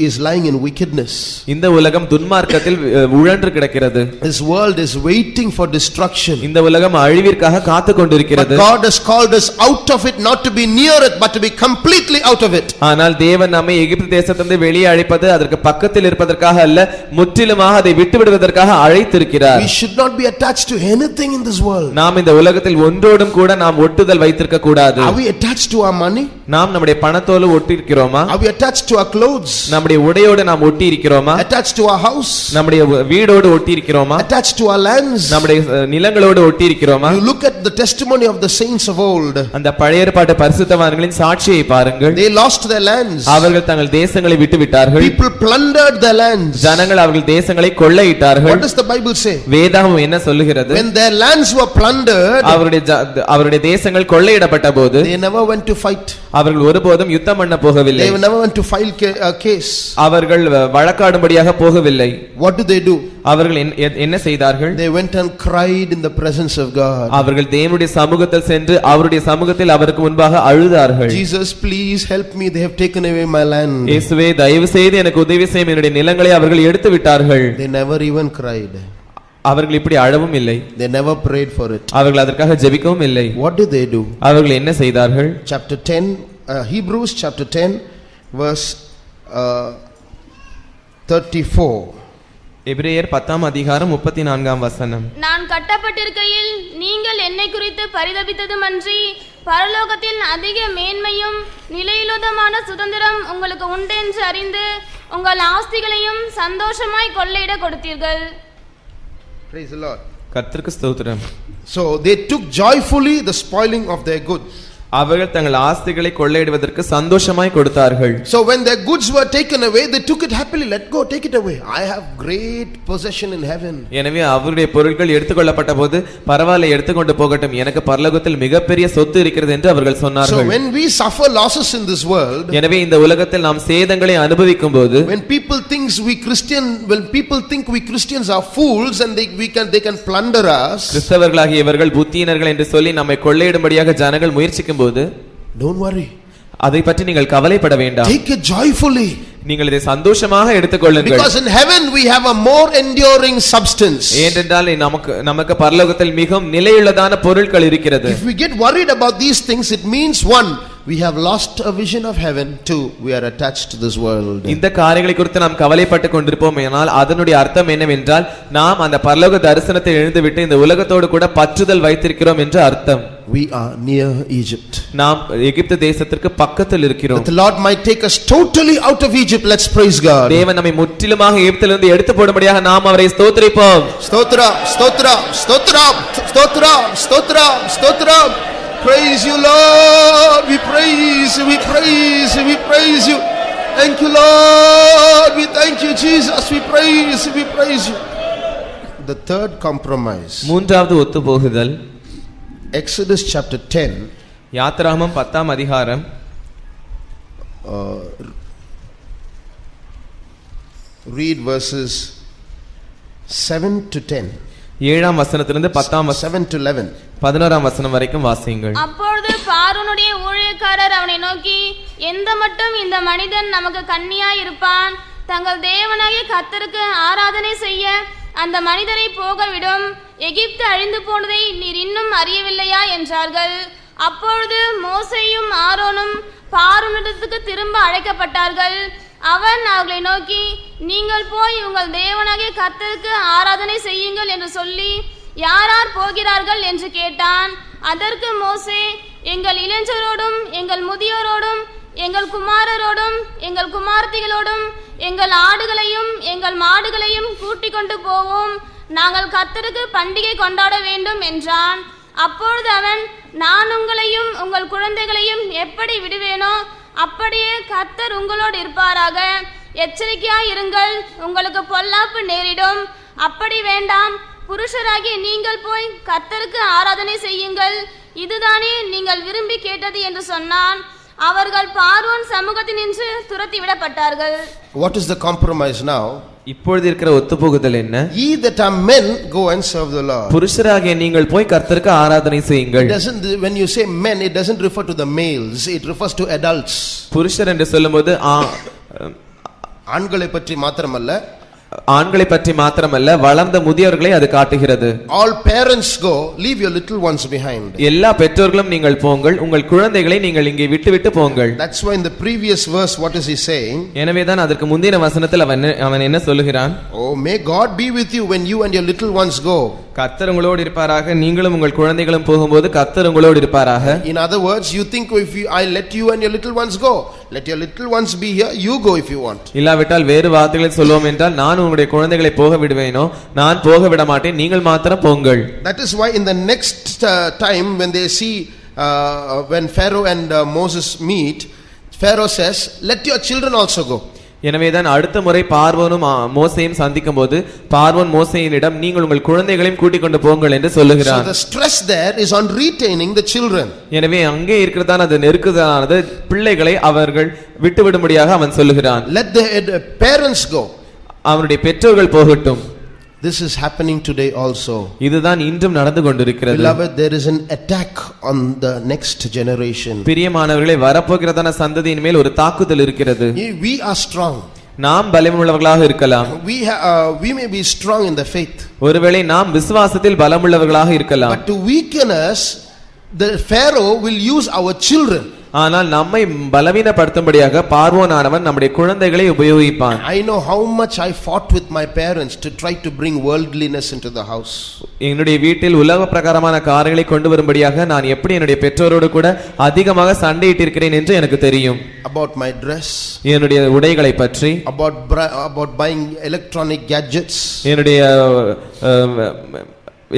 is lying in wickedness. இந்த உலகம் துன்மார்க்கத்தில் உழன்று கிடக்கிறது. This world is waiting for destruction. இந்த உலகம் அழிவிற்காக காத்து கொண்டிருக்கிறது. But God has called us out of it, not to be near it but to be completely out of it. ஆனால் தேவன் நம்மை எகிப்து தேசத்திலிருந்து வெளியே அழைப்பது அதற்கு பக்கத்தில் இருப்பதற்காக அல்ல, முற்றிலுமாக அதை விட்டு விடுவதற்காக அழைத்திருக்கிறார். We should not be attached to anything in this world. நாம் இந்த உலகத்தில் ஒன்றோடும் கூட நாம் ஒட்டுதல் வைத்திருக்க கூடாது. Are we attached to our money? நாம் நம்முடைய பணத்தோடு ஒட்டி இருக்கிறோமா? Are we attached to our clothes? நம்முடைய உடையோடு நாம் ஒட்டி இருக்கிறோமா? Attached to our house? நம்முடைய வீடோடு ஒட்டி இருக்கிறோமா? Attached to our lands? நம்முடைய நிலங்களோடு ஒட்டி இருக்கிறோமா? You look at the testimony of the saints of old. அந்த பழைய ஏற்பாட்டு பரிசுத்தவான்களின் சாட்சியை பாருங்கள். They lost their lands. அவர்கள் தங்கள் தேசங்களை விட்டு விட்டார்கள். People plundered their lands. ஜனங்கள் அவர்கள் தேசங்களை கொள்ளையிட்டார்கள். What does the Bible say? வேதாகமம் என்ன சொல்லுகிறது? When their lands were plundered, அவருடைய தேசங்கள் கொள்ளையிடப்பட்டபோது they never went to fight. அவர்கள் ஒருபோதும் யுத்தம் பண்ண போகவில்லை. They never went to file a case. அவர்கள் வழக்காடும்படியாக போகவில்லை. What do? அவர்கள் என்ன செய்தார்கள்? They went and cried in the presence of God. அவர்கள் தேவனுடைய சமூகத்தில் சென்று அவருடைய சமூகத்தில் அவருக்கு முன்பாக அழுதார்கள். Jesus, please help me, they have taken away my land. இயேசுவே, தயவு செய்து எனக்கு உதவி செய்யும், என்னுடைய நிலங்களை அவர்கள் எடுத்து விட்டார்கள். They never even cried. அவர்கள் இப்படி அழவும் இல்லை. They never prayed for it. அவர்கள் அதற்காக ஜெபிக்கவும் இல்லை. What did they do? அவர்கள் என்ன செய்தார்கள்? Chapter 10, Hebrews chapter 10 verse 34. எபிரேயர் 10ஆம் அதிகாரம் 34ஆம் வசனம். நான் கட்டப்பட்டிருக்கையில் நீங்கள் என்னை குறித்து பரிதபித்ததுமன்றி பரலோகத்தில் அதிக மேன்மையும் நிலையிலுதமான சுதந்திரம் உங்களுக்கு உண்டென்று அறிந்து உங்கள் ஆஸ்திகளையும் சந்தோஷமாய் கொள்ளையிட கொடுத்தீர்கள். Praise the Lord. கர்த்தருக்கு ஸ்தோத்திரம். So they took joyfully the spoiling of their goods. அவர்கள் தங்கள் ஆஸ்திகளை கொள்ளையிடுவதற்கு சந்தோஷமாய் கொடுத்தார்கள். So when their goods were taken away, they took it happily. Let go, take it away. I have great possession in heaven. எனவே அவருடைய பொருட்கள் எடுத்துக்கொள்ளப்பட்ட போது பரவாயில்லை, எடுத்துக்கொண்டு போகட்டும், எனக்கு பரலோகத்தில் மிகப்பெரிய சொத்து இருக்கிறது என்று அவர்கள் சொன்னார்கள். So when we suffer losses in this world, எனவே இந்த உலகத்தில் நாம் சேதங்களை அனுபவிக்கும் போது, when people think we Christians are fools and they can plunder us, கிறிஸ்தவர்களாகிய இவர்கள் புத்தியினர்கள் என்று சொல்லி நம்மை கொள்ளையிடும்படியாக ஜனங்கள் முயற்சிக்கும் போது, don't worry. அதை பற்றி நீங்கள் கவலைப்பட வேண்டாம். Take it joyfully. நீங்கள் இதை சந்தோஷமாக எடுத்துக்கொள்ளுங்கள். Because in heaven we have a more enduring substance. ஏனென்றால் நமக்கு பரலோகத்தில் மிகவும் நிலையுள்ளதான பொருட்கள் இருக்கிறது. If we get worried about these things, it means one, we have lost a vision of heaven. Two, we are attached to this world. இந்த காரியங்களை குறித்து நாம் கவலைப்பட்டு கொண்டிருப்போம் ஆனால் அதனுடைய அர்த்தம் என்னவென்றால் நாம் அந்த பரலோக தரிசனத்தை எழுந்துவிட்டு இந்த உலகத்தோடு கூட பற்றுதல் வைத்திருக்கிறோம் என்று அர்த்தம். We are near Egypt. நாம் எகிப்து தேசத்திற்கு பக்கத்தில் இருக்கிறோம். That the Lord might take us totally out of Egypt. Let's praise God. தேவன் நம்மை முற்றிலுமாக எகிப்திலிருந்து எடுத்து போடும்படியாக நாம் அவரை ஸ்தோத்திரிப்போம். ஸ்தோத்ரம் ஸ்தோத்ரம் ஸ்தோத்ரம் ஸ்தோத்ரம் ஸ்தோத்ரம் ஸ்தோத்ரம். Praise you, Lord. We praise you, we praise you, we praise you. Thank you, Lord. We thank you, Jesus. We praise you, we praise you. The third compromise. மூன்றாவது ஒத்துப்போகுதல். Exodus chapter 10. யாத்திராகமம் 10ஆம் அதிகாரம். Read verses 7 to 10. 7ஆம் வசனத்திலிருந்து 10ஆம் 7 to 11. 11ஆம் வசனம் வரைக்கும் வாசியுங்கள். அப்பொழுது பார்வோனுடைய ஊழியக்காரர் அவனை நோக்கி, எந்த மட்டும் இந்த மனிதன் நமக்கு கண்ணியாய் இருப்பான், தங்கள் தேவனாகிய கர்த்தருக்கு ஆராதனை செய்ய அந்த மனிதரை போகவிடும், எகிப்து அழிந்து போனதை நீர் இன்னும் அறியவில்லையா என்றார்கள். அப்பொழுது மோசேயும் ஆரோனும் பார்வோனிடத்துக்கு திரும்ப அழைக்கப்பட்டார்கள். அவன் அவர்களை நோக்கி, நீங்கள் போய் உங்கள் தேவனாகிய கர்த்தருக்கு ஆராதனை செய்யுங்கள் என்று சொல்லி யார் யார் போகிறார்கள் என்று கேட்டான். அதற்கு மோசே, எங்கள் இளைஞரோடும் எங்கள் முதியோரோடும் எங்கள் குமாரரோடும் எங்கள் குமாரத்திகளோடும் எங்கள் ஆடுகளையும் எங்கள் மாடுகளையும் கூட்டிக் கொண்டு போவோம், நாங்கள் கர்த்தருக்கு பண்டிகை கொண்டாட வேண்டும் என்றான். அப்பொழுது அவன், நான் உங்களையும் உங்கள் குழந்தைகளையும் எப்படி விடுவேனோ அப்படியே கர்த்தர் உங்களோடு இருப்பாராக, எச்சரிக்கையாய் இருங்கள், உங்களுக்கு பொல்லாப்பு நேரிடும். அப்படி வேண்டாம், புருஷராகிய நீங்கள் போய் கர்த்தருக்கு ஆராதனை செய்யுங்கள், இதுதானே நீங்கள் விரும்பி கேட்டது என்று சொன்னான். அவர்கள் பார்வோன் சமூகத்தினின்று துரத்தி விடப்பட்டார்கள். What is the compromise now? இப்பொழுது இருக்கிற ஒத்துப்போகுதல் என்ன? Ye that are men, go and serve the Lord. புருஷராகிய நீங்கள் போய் கர்த்தருக்கு ஆராதனை செய்யுங்கள். When you say men, it doesn't refer to the males, it refers to adults. புருஷர் என்று சொல்லும்போது ஆண்களை பற்றி மாத்திரமல்ல, ஆண்களை பற்றி மாத்திரமல்ல வளர்ந்த முதியவர்களை அது காட்டுகிறது. All parents go, leave your little ones behind. எல்லா பெற்றோர்களும் நீங்கள் போங்கள், உங்கள் குழந்தைகளை நீங்கள் இங்கே விட்டுவிட்டு போங்கள். That's why in the previous verse what is he saying? எனவேதான் அதற்கு முந்தின வசனத்தில் அவன் என்ன சொல்லுகிறான்? Oh, may God be with you when you and your little ones go. கர்த்தர் உங்களோடு இருப்பாராக, நீங்களும் உங்கள் குழந்தைகளும் போகும்போது கர்த்தர் உங்களோடு இருப்பாராக. In other words, you think if I let you and your little ones go, let your little ones be here, you go if you want. இல்லாவிட்டால் வேறு வார்த்தைகளை சொல்வோம் என்றால், நான் உங்களுடைய குழந்தைகளை போக விடுவேனோ, நான் போக விட மாட்டேன், நீங்கள் மாத்திரம் போங்கள். That is why in the next time when they see when Pharaoh and Moses meet, Pharaoh says, let your children also go. எனவேதான் அடுத்த முறை பார்வோனும் மோசேயும் சந்திக்கும் போது பார்வோன் மோசேயினிடம், நீங்கள் உங்கள் குழந்தைகளையும் கூட்டிக் கொண்டு போங்கள் என்று சொல்லுகிறார். So the stress there is on retaining the children. எனவே அங்கே இருக்கிறதான அது நெருக்குதலானது பிள்ளைகளை அவர்கள் விட்டுவிடும்படியாக அவன் சொல்லுகிறான். Let the parents go. அவருடைய பெற்றோர்கள் போகட்டும். This is happening today also. இதுதான் இன்றும் நடந்து கொண்டிருக்கிறது. Beloved, there is an attack on the next generation. பிரியமானவர்களே, வரப்போகிறதான சந்ததியின் மேல் ஒரு தாக்குதல் இருக்கிறது. We are strong. நாம் பலமுள்ளவர்களாக இருக்கலாம். We may be strong in the faith. ஒருவேளை நாம் விசுவாசத்தில் பலமுள்ளவர்களாக இருக்கலாம். But to weaken us, the Pharaoh will use our children. ஆனால் நம்மை பலவீனப்படுத்தும்படியாக பார்வோனானவன் நம்முடைய குழந்தைகளை உபயோகிப்பான். I know how much I fought with my parents to try to bring worldliness into the house. என்னுடைய வீட்டில் உலக பிரகாரமான காரியங்களை கொண்டு வரும்படியாக நான் எப்படி என்னுடைய பெற்றோரோடு கூட அதிகமாக சண்டையிட்டிருக்கிறேன் என்று எனக்கு தெரியும். About my dress, என்னுடைய உடைகளை பற்றி, about buying electronic gadgets, என்னுடைய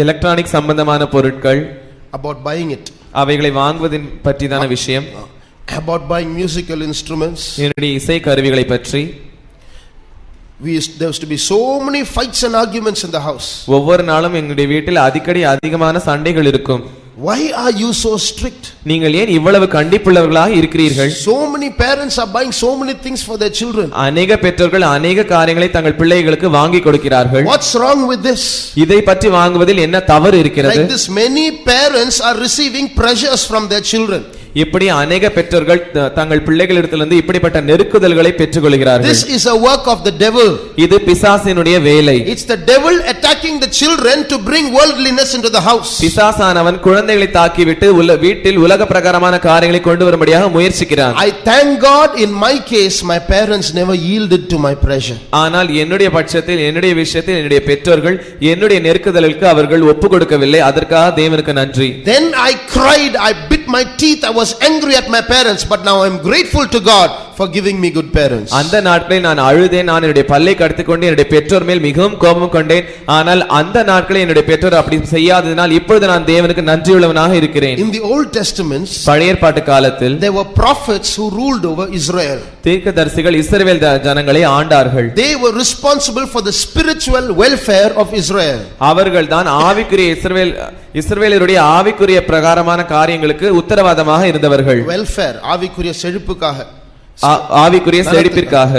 எலக்ட்ரானிக் சம்பந்தமான பொருட்கள், about buying it, அவைகளை வாங்குவதின் பற்றிதான விஷயம், about buying musical instruments, என்னுடைய இசை கருவிகளை பற்றி. There used to be so many fights and arguments in the house. ஒவ்வொரு நாளும் எங்களுடைய வீட்டில் அடிக்கடி அதிகமான சண்டைகள் இருக்கும். Why are you so strict? நீங்கள் ஏன் இவ்வளவு கண்டிப்புள்ளவர்களாக இருக்கிறீர்கள்? So many parents are buying so many things for their children. அநேக பெற்றோர்கள் அநேக காரியங்களை தங்கள் பிள்ளைகளுக்கு வாங்கி கொடுக்கிறார்கள். What's wrong with this? இதை பற்றி வாங்குவதில் என்ன தவறு இருக்கிறது? Like this, many parents are receiving pressures from their children. இப்படி अनेक பெற்றோர்கள் தங்கள் பிள்ளைகளிடத்திலிருந்து இப்படிப்பட்ட நெருக்குதல்களை பெற்றுக்கொள்கிறார்கள். This is a work of the devil. இது பிசாசினுடைய வேலை. It's the devil attacking the children to bring worldliness into the house. பிசாசானவன் குழந்தைகளை தாக்கிவிட்டு வீட்டில் உலக பிரகாரமான காரியங்களை கொண்டு வரும்படியாக முயற்சிக்கிறான். I thank God in my case my parents never yielded to my pressure. ஆனால் என்னுடைய பட்சத்தில் என்னுடைய விஷயத்தில் என்னுடைய பெற்றோர்கள் என்னுடைய நெருக்குதலுக்கு அவர்கள் ஒப்பு கொடுக்கவில்லை. அதற்காக தேவனுக்கு நன்றி. Then I cried, I bit my teeth, I was angry at my parents, but now I am grateful to God for giving me good parents. அந்த நாட்களில் நான் அழுதேன், நான் என்னுடைய பல்லை கடித்துக்கொண்டு என்னுடைய பெற்றோர் மேல் மிகவும் கோபம் கொண்டேன். ஆனால் அந்த நாட்களில் என்னுடைய பெற்றோர் அப்படி செய்யாததினால் இப்பொழுது நான் தேவனுக்கு நன்றியுள்ளவனாக இருக்கிறேன். In the Old Testaments, பழைய ஏற்பாட்டு காலத்தில் there were prophets who ruled over Israel. தீர்க்கதரிசிகள் இஸ்ரவேல் ஜனங்களை ஆண்டார்கள். They were responsible for the spiritual welfare of Israel. அவர்கள் தான் ஆவிக்குரிய இஸ்ரவேலருடைய ஆவிக்குரிய பிரகாரமான காரியங்களுக்கு உத்தரவாதமாக இருந்தவர்கள். Welfare, ஆவிக்குரிய செழிப்புக்காக, ஆவிக்குரிய செழிப்பிற்காக,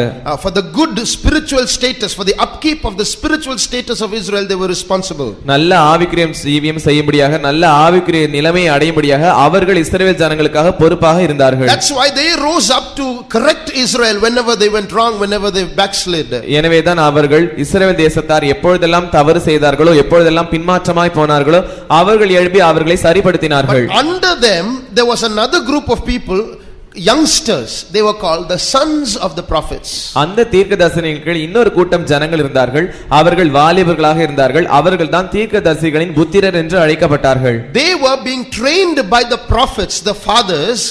for the good spiritual status, for the upkeep of the spiritual status of Israel, they were responsible. நல்ல ஆவிக்குரிய ஜீவியம் செய்யும்படியாக, நல்ல ஆவிக்குரிய நிலைமையை அடையும்படியாக அவர்கள் இஸ்ரவேல் ஜனங்களுக்காக பொறுப்பாக இருந்தார்கள். That's why they rose up to correct Israel whenever they went wrong, whenever they backslid. எனவேதான் அவர்கள் இஸ்ரவேல் தேசத்தார் எப்பொழுதெல்லாம் தவறு செய்தார்களோ, எப்பொழுதெல்லாம் பின்மாற்றமாய் போனார்களோ அவர்கள் எழுப்பி அவர்களை சரிப்படுத்தினார்கள். But under them there was another group of people, youngsters, they were called the sons of the prophets. அந்த தீர்க்கதரிசிகள் இன்னொரு கூட்டம் ஜனங்கள் இருந்தார்கள். அவர்கள் வாலிபர்களாக இருந்தார்கள். அவர்கள் தான் தீர்க்கதரிசிகளின் புத்திரர் என்று அழைக்கப்பட்டார்கள். They were being trained by the prophets, the fathers,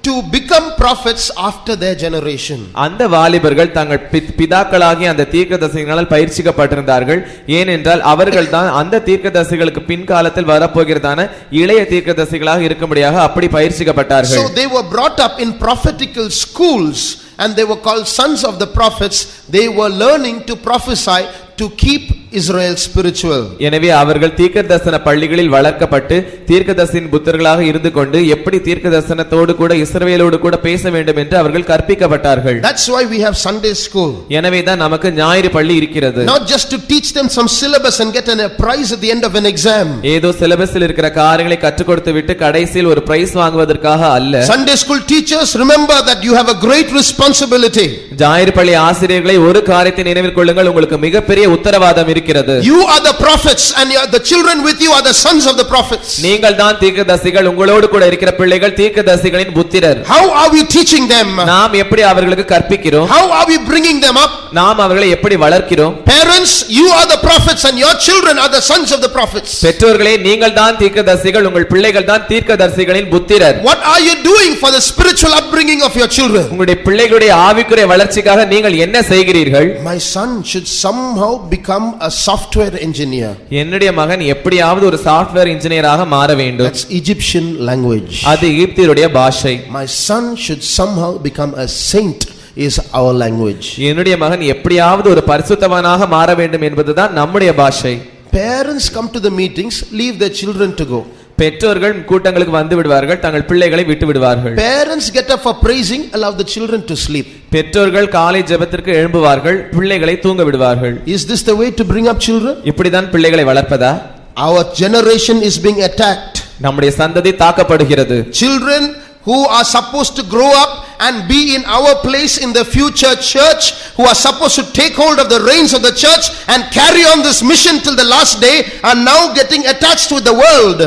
to become prophets after their generation. அந்த வாலிபர்கள் தங்கள் பிதாக்களாகிய அந்த தீர்க்கதரிசிகளால் பயிற்சிக்கப்பட்டிருந்தார்கள். ஏனென்றால் அவர்கள் தான் அந்த தீர்க்கதரிசிகளுக்கு பின்காலத்தில் வரப்போகிறதான இளைய தீர்க்கதரிசிகளாக இருக்கும்படியாக அப்படி பயிற்சிக்கப்பட்டார்கள். So they were brought up in prophetical schools and they were called sons of the prophets. They were learning to prophesy to keep Israel spiritual. எனவே அவர்கள் தீர்க்கதரிசன பள்ளிகளில் வளர்க்கப்பட்டு தீர்க்கதரிசியின் புத்திரர்களாக இருந்து கொண்டு எப்படி தீர்க்கதரிசனத்தோடு கூட இஸ்ரவேலோடு கூட பேச வேண்டும் என்று அவர்கள் கற்பிக்கப்பட்டார்கள். That's why we have Sunday school. எனவே தான் நமக்கு ஞாயிறு பள்ளி இருக்கிறது. Not just to teach them some syllabus and get a prize at the end of an exam. ஏதோ சிலபஸில் இருக்கிற காரியங்களை கற்றுக் கொடுத்து விட்டு கடைசியில் ஒரு பிரைஸ் வாங்குவதற்காக அல்ல. Sunday school teachers, remember that you have a great responsibility. ஞாயிறு பள்ளி ஆசிரியர்களை ஒரு காரியத்தை நினைவில் கொள்ளுங்கள், உங்களுக்கு மிகப்பெரிய உத்தரவாதம் இருக்கிறது. You are the prophets and the children with you are the sons of the prophets. நீங்கள் தான் தீர்க்கதரிசிகள், உங்களோடு கூட இருக்கிற பிள்ளைகள் தீர்க்கதரிசிகளின் புத்திரர். How are we teaching them? நாம் எப்படி அவர்களுக்கு கற்பிக்கிறோம்? How are we bringing them up? நாம் அவர்களை எப்படி வளர்க்கிறோம்? Parents, you are the prophets and your children are the sons of the prophets. பெற்றோர்களே, நீங்கள் தான் தீர்க்கதரிசிகள், உங்கள் பிள்ளைகள் தான் தீர்க்கதரிசிகளின் புத்திரர். What are you doing for the spiritual upbringing of your children? உங்களுடைய பிள்ளைகளுடைய ஆவிக்குரிய வளர்ச்சிக்காக நீங்கள் என்ன செய்கிறீர்கள்? My son should somehow become a software engineer. என்னுடைய மகன் எப்படியாவது ஒரு சாஃப்ட்வேர் இன்ஜினியராக மாற வேண்டும். That's Egyptian language. அது எகிப்தியருடைய பாஷை. My son should somehow become a saint is our language. என்னுடைய மகன் எப்படியாவது ஒரு பரிசுத்தவானாக மாற வேண்டும் என்பதுதான் நம்முடைய பாஷை. Parents come to the meetings, leave their children to go. பெற்றோர்கள் கூட்டங்களுக்கு வந்து விடுவார்கள், தங்கள் பிள்ளைகளை விட்டு விடுவார்கள். Parents get up for praising, allow the children to sleep. பெற்றோர்கள் காலை ஜெபத்திற்கு எழும்புவார்கள், பிள்ளைகளை தூங்க விடுவார்கள். Is this the way to bring up children? இப்படிதான் பிள்ளைகளை வளர்ப்பதா? Our generation is being attacked. நம்முடைய சந்ததி தாக்கப்படுகிறது. Children who are supposed to grow up and be in our place in the future church, who are supposed to take hold of the reins of the church and carry on this mission till the last day, are now getting attached with the world.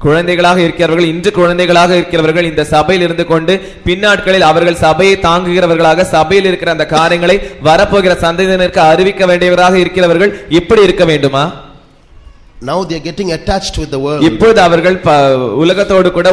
குழந்தைகளாக இருக்கிறவர்கள், இன்று குழந்தைகளாக இருக்கிறவர்கள் இந்த சபையில் இருந்து கொண்டு பின்னாட்களில் அவர்கள் சபையை தாங்குகிறவர்களாக சபையில் இருக்கிற அந்த காரியங்களை வரப்போகிற சந்ததியினருக்கு அறிவிக்க வேண்டியவராக இருக்கிறவர்கள் இப்படி இருக்க வேண்டுமா? Now they are getting attached with the world. இப்போது அவர்கள் உலகத்தோடு கூட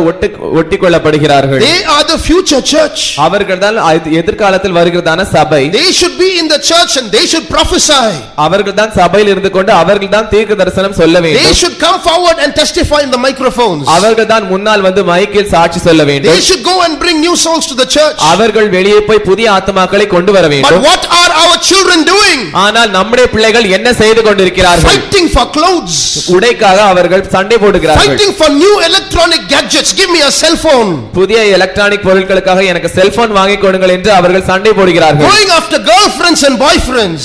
ஒட்டிக்கொள்ளப்படுகிறார்கள். They are the future church. அவர்கள்தான் எதிர்காலத்தில் வருகிறதான சபை. They should be in the church and they should prophesy. அவர்கள்தான் சபையில் இருந்து கொண்டு அவர்கள்தான் தீர்க்க தரிசனம் சொல்ல வேண்டும். They should come forward and testify in the microphones. அவர்கள்தான் முன்னால் வந்து மைக்கில் சாட்சி சொல்ல வேண்டும். They should go and bring new souls to the church. அவர்கள் வெளியே போய் புதிய ஆத்துமாக்களை கொண்டு வர வேண்டும். But what are our children doing? ஆனால் நம்முடைய பிள்ளைகள் என்ன செய்து கொண்டிருக்கிறார்கள்? Fighting for clothes. உடைக்காக அவர்கள் சண்டை போடுகிறார்கள். Fighting for new electronic gadgets. Give me a cell phone. புதிய எலக்ட்ரானிக் பொருட்களுக்காக எனக்கு செல்போன் வாங்கி கொடுங்கள் என்று அவர்கள் சண்டை போடுகிறார்கள். Going after girlfriends and boyfriends.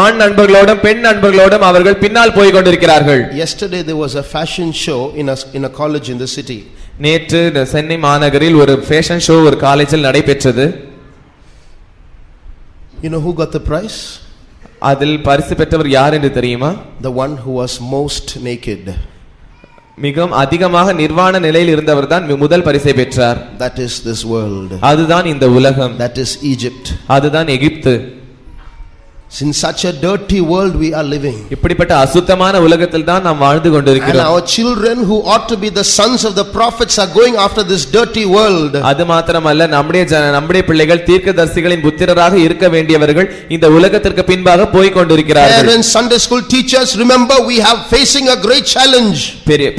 ஆண் நண்பர்களோடும் பெண் நண்பர்களோடும் அவர்கள் பின்னால் போய் கொண்டிருக்கிறார்கள். Yesterday there was a fashion show in a college in the city. நேற்று சென்னை மாநகரில் ஒரு ஃபேஷன் ஷோ ஒரு காலேஜில் நடைபெற்றது. You know who got the prize? அதில் பரிசு பெற்றவர் யார் என்று தெரியுமா? The one who was most naked. மிகவும் அதிகமாக நிர்வாண நிலையில் இருந்தவர் தான் முதல் பரிசை பெற்றார். That is this world. அதுதான் இந்த உலகம். That is Egypt. அதுதான் எகிப்து. In such a dirty world we are living. இப்படிப்பட்ட அசுத்தமான உலகத்தில் தான் நாம் வாழ்ந்து And கொண்டிருக்கிறோம். our children who ought to be the sons of the prophets are going after this dirty world. அது மாத்திரமல்ல நம்முடைய பிள்ளைகள் தீர்க்கதரிசிகளின் புத்திரராக இருக்க வேண்டியவர்கள் இந்த உலகத்திற்கு பின்பாக போய் கொண்டிருக்கிறார்கள். Parents, Sunday school teachers, remember we have facing a great challenge.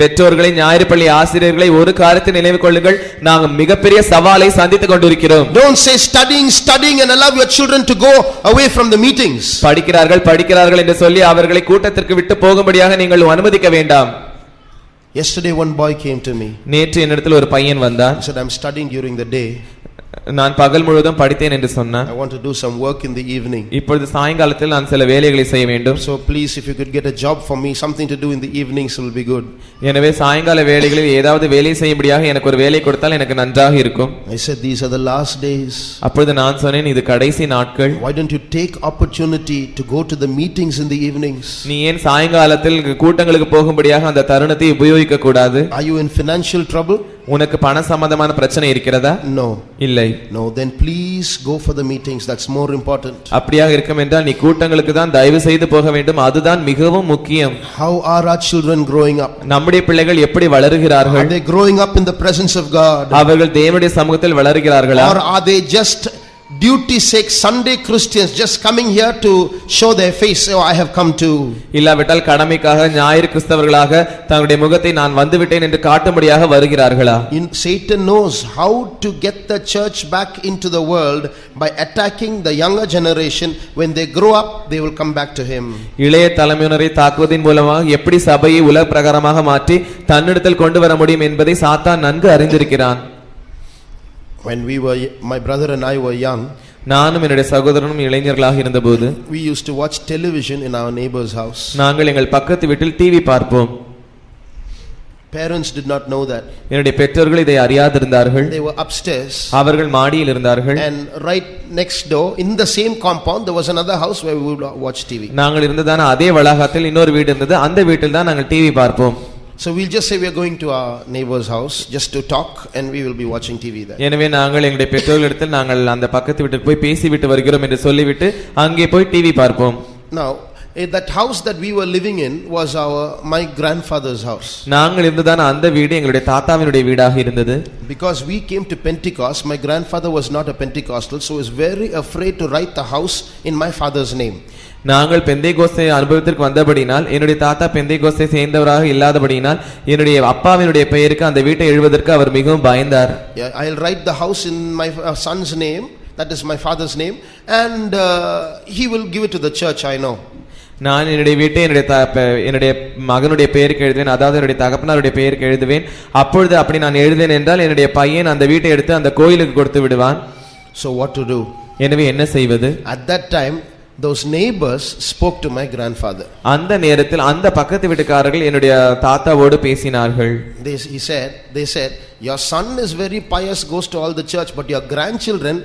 பெற்றோர்களை ஞாயிறு பள்ளி ஆசிரியர்களை ஒரு காரியத்தை நினைவு கொள்ளுங்கள், நாங்கள் மிகப்பெரிய சவாலை சந்தித்துக் கொண்டிருக்கிறோம். Don't say studying and allow your children to go away from the meetings. படிக்கிறார்கள் என்று சொல்லி அவர்களை கூட்டத்திற்கு விட்டு போகும்படியாக நீங்கள் அனுமதிக்க வேண்டாம். Yesterday one boy came to me. நேற்று என்னிடத்தில் ஒரு பையன் வந்தான். He said, I'm studying during the day. நான் பகல் முழுவதும் படித்தேன் என்று சொன்னான். I want to do some work in the evening. இப்பொழுது சாயங்காலத்தில் நான் சில வேலைகளை செய்ய வேண்டும். So please, if you could get a job for me, something to do in the evenings will be good. எனவே சாயங்கால வேளைகளில் ஏதாவது வேலை செய்யும்படியாக எனக்கு ஒரு வேலை கொடுத்தால் எனக்கு நன்றாக இருக்கும். I said, these are the last days. அப்பொழுது நான் சொன்னேன், இது கடைசி நாட்கள். Why don't you take opportunity to go to the meetings in the evenings? நீ ஏன் சாயங்காலத்தில் கூட்டங்களுக்கு போகும்படியாக அந்த தருணத்தை உபயோகிக்க கூடாது? Are you in financial trouble? உனக்கு பண சம்பந்தமான பிரச்சனை இருக்கிறதா? No. இல்லை. No, then please go for the meetings. That's more important. அப்படியாக இருக்கும் என்றால் நீ கூட்டங்களுக்கு தான் தயவு செய்து போக வேண்டும், அதுதான் மிகவும் முக்கியம். How are our children growing up? நம்முடைய பிள்ளைகள் எப்படி வளருகிறார்கள்? Are they growing up in the presence of God? அவர்கள் தேவனுடைய சமூகத்தில் வளருகிறார்களா? Or are they just duty sake Sunday Christians just coming here to show their face? Oh, I have come to. இல்லாவிட்டால் கடமைக்காக ஞாயிறு கிறிஸ்தவர்களாக தங்களுடைய முகத்தை நான் வந்துவிட்டேன் என்று காட்டும்படியாக வருகிறார்களா? Satan knows how to get the church back into the world by attacking the younger generation. When they grow up, they will come back to him. இளைய தலைமுறையினரை தாக்குவதன் மூலமாக எப்படி சபையை உலக பிரகாரமாக மாற்றி தன்னிடத்தில் கொண்டு வர முடியும் என்பதை சாத்தான் நன்கு அறிந்திருக்கிறான். When my brother and I were young, நானும் என்னுடைய சகோதரனும் இளைஞர்களாக இருந்தபோது we used to watch television in our neighbor's house. நாங்கள் எங்கள் பக்கத்து வீட்டில் டிவி பார்ப்போம். Parents did not know that. என்னுடைய பெற்றோர்கள் இதை அறியாதிருந்தார்கள். They were upstairs. அவர்கள் மாடியில் இருந்தார்கள். And right next door in the same compound there was another house where we would watch TV. நாங்கள் இருந்ததான அதே வளாகத்தில் இன்னொரு வீடு இருந்தது, அந்த வீட்டில் தான் நாங்கள் டிவி பார்ப்போம். So we'll just say we are going to our neighbor's house just to talk and we will be watching TV there. எனவே நாங்கள் எங்களுடைய பெற்றோர்களிடத்தில் நாங்கள் அந்த பக்கத்து வீட்டுக்கு போய் பேசிவிட்டு வருகிறோம் என்று சொல்லிவிட்டு அங்கே போய் டிவி பார்ப்போம். Now that house that we were living in was my grandfather's house. நாங்கள் இருந்ததான அந்த வீடு எங்களுடைய தாத்தாவினுடைய வீடாக இருந்தது. Because we came to Pentecost, my grandfather was not a Pentecostal, so he was very afraid to write the house in my father's name. நாங்கள் பெந்தேகோஸ்தே அனுபவத்திற்கு வந்தபடினால் என்னுடைய தாத்தா பெந்தேகோஸ்தே சேர்ந்தவராக இல்லாதபடினால் என்னுடைய அப்பாவினுடைய பெயருக்கு அந்த வீட்டை எழுதுவதற்கு அவர் மிகவும் பயந்தார். I'll write the house in my son's name, that is my father's name, and he will give it to the church, I know. நான் என்னுடைய வீட்டை என்னுடைய மகனுடைய பெயருக்கு எழுதுவேன், அதாவது என்னுடைய தகப்பனாருடைய பெயருக்கு எழுதுவேன். அப்பொழுது அப்படி நான் எழுதுவேன் என்றால் என்னுடைய பையன் அந்த வீட்டை எடுத்து அந்த கோயிலுக்கு கொடுத்து விடுவான். So what to do? எனவே என்ன செய்வது? At that time those neighbors spoke to my grandfather. அந்த நேரத்தில் அந்த பக்கத்து வீட்டுக்காரர்கள் என்னுடைய தாத்தாவோடு பேசினார்கள். They said your son is very pious, goes to all the church, but your grandchildren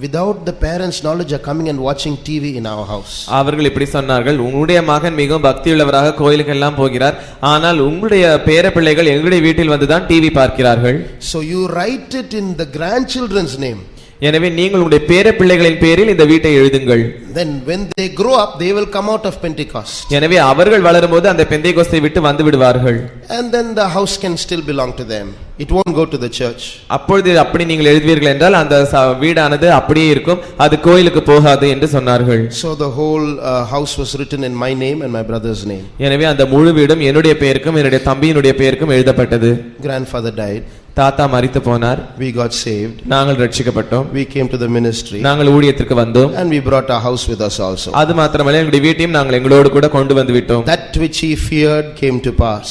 without the parents knowledge are coming and watching TV in our house. அவர்கள் இப்படி சொன்னார்கள், உங்களுடைய மகன் மிகவும் பக்தியுள்ளவராக கோயிலுக்கு எல்லாம் போகிறார், ஆனால் உங்களுடைய பேர பிள்ளைகள் எங்களுடைய வீட்டில் வந்து தான் டிவி பார்க்கிறார்கள். So you write it in the grandchildren's name. எனவே நீங்கள் உங்களுடைய பேர பிள்ளைகளின் பேரில் இந்த வீட்டை எழுதுங்கள். Then when they grow up they will come out of Pentecost. எனவே அவர்கள் வளரும்போது அந்த பெந்தேகோஸ்தை விட்டு வந்து விடுவார்கள். And then the house can still belong to them. It won't go to the church. அப்பொழுது அப்படி நீங்கள் எழுதுவீர்கள் என்றால் அந்த வீடானது அப்படியே இருக்கும், அது கோயிலுக்கு போகாது என்று சொன்னார்கள். So the whole house was written in my name and my brother's name. எனவே அந்த முழு வீடும் என்னுடைய பெயருக்கும் என்னுடைய தம்பியினுடைய பெயருக்கும் எழுதப்பட்டது. Grandfather died. தாத்தா மரித்து போனார். We got saved. நாங்கள் ரட்சிக்கப்பட்டோம். We came to the ministry. நாங்கள் ஊழியத்திற்கு வந்தோம். And we brought our house with us also. அது மாத்திரமல்ல எங்களுடைய வீட்டையும் நாங்கள் எங்களோடு கூட கொண்டு வந்து விட்டோம். That which he feared came to pass.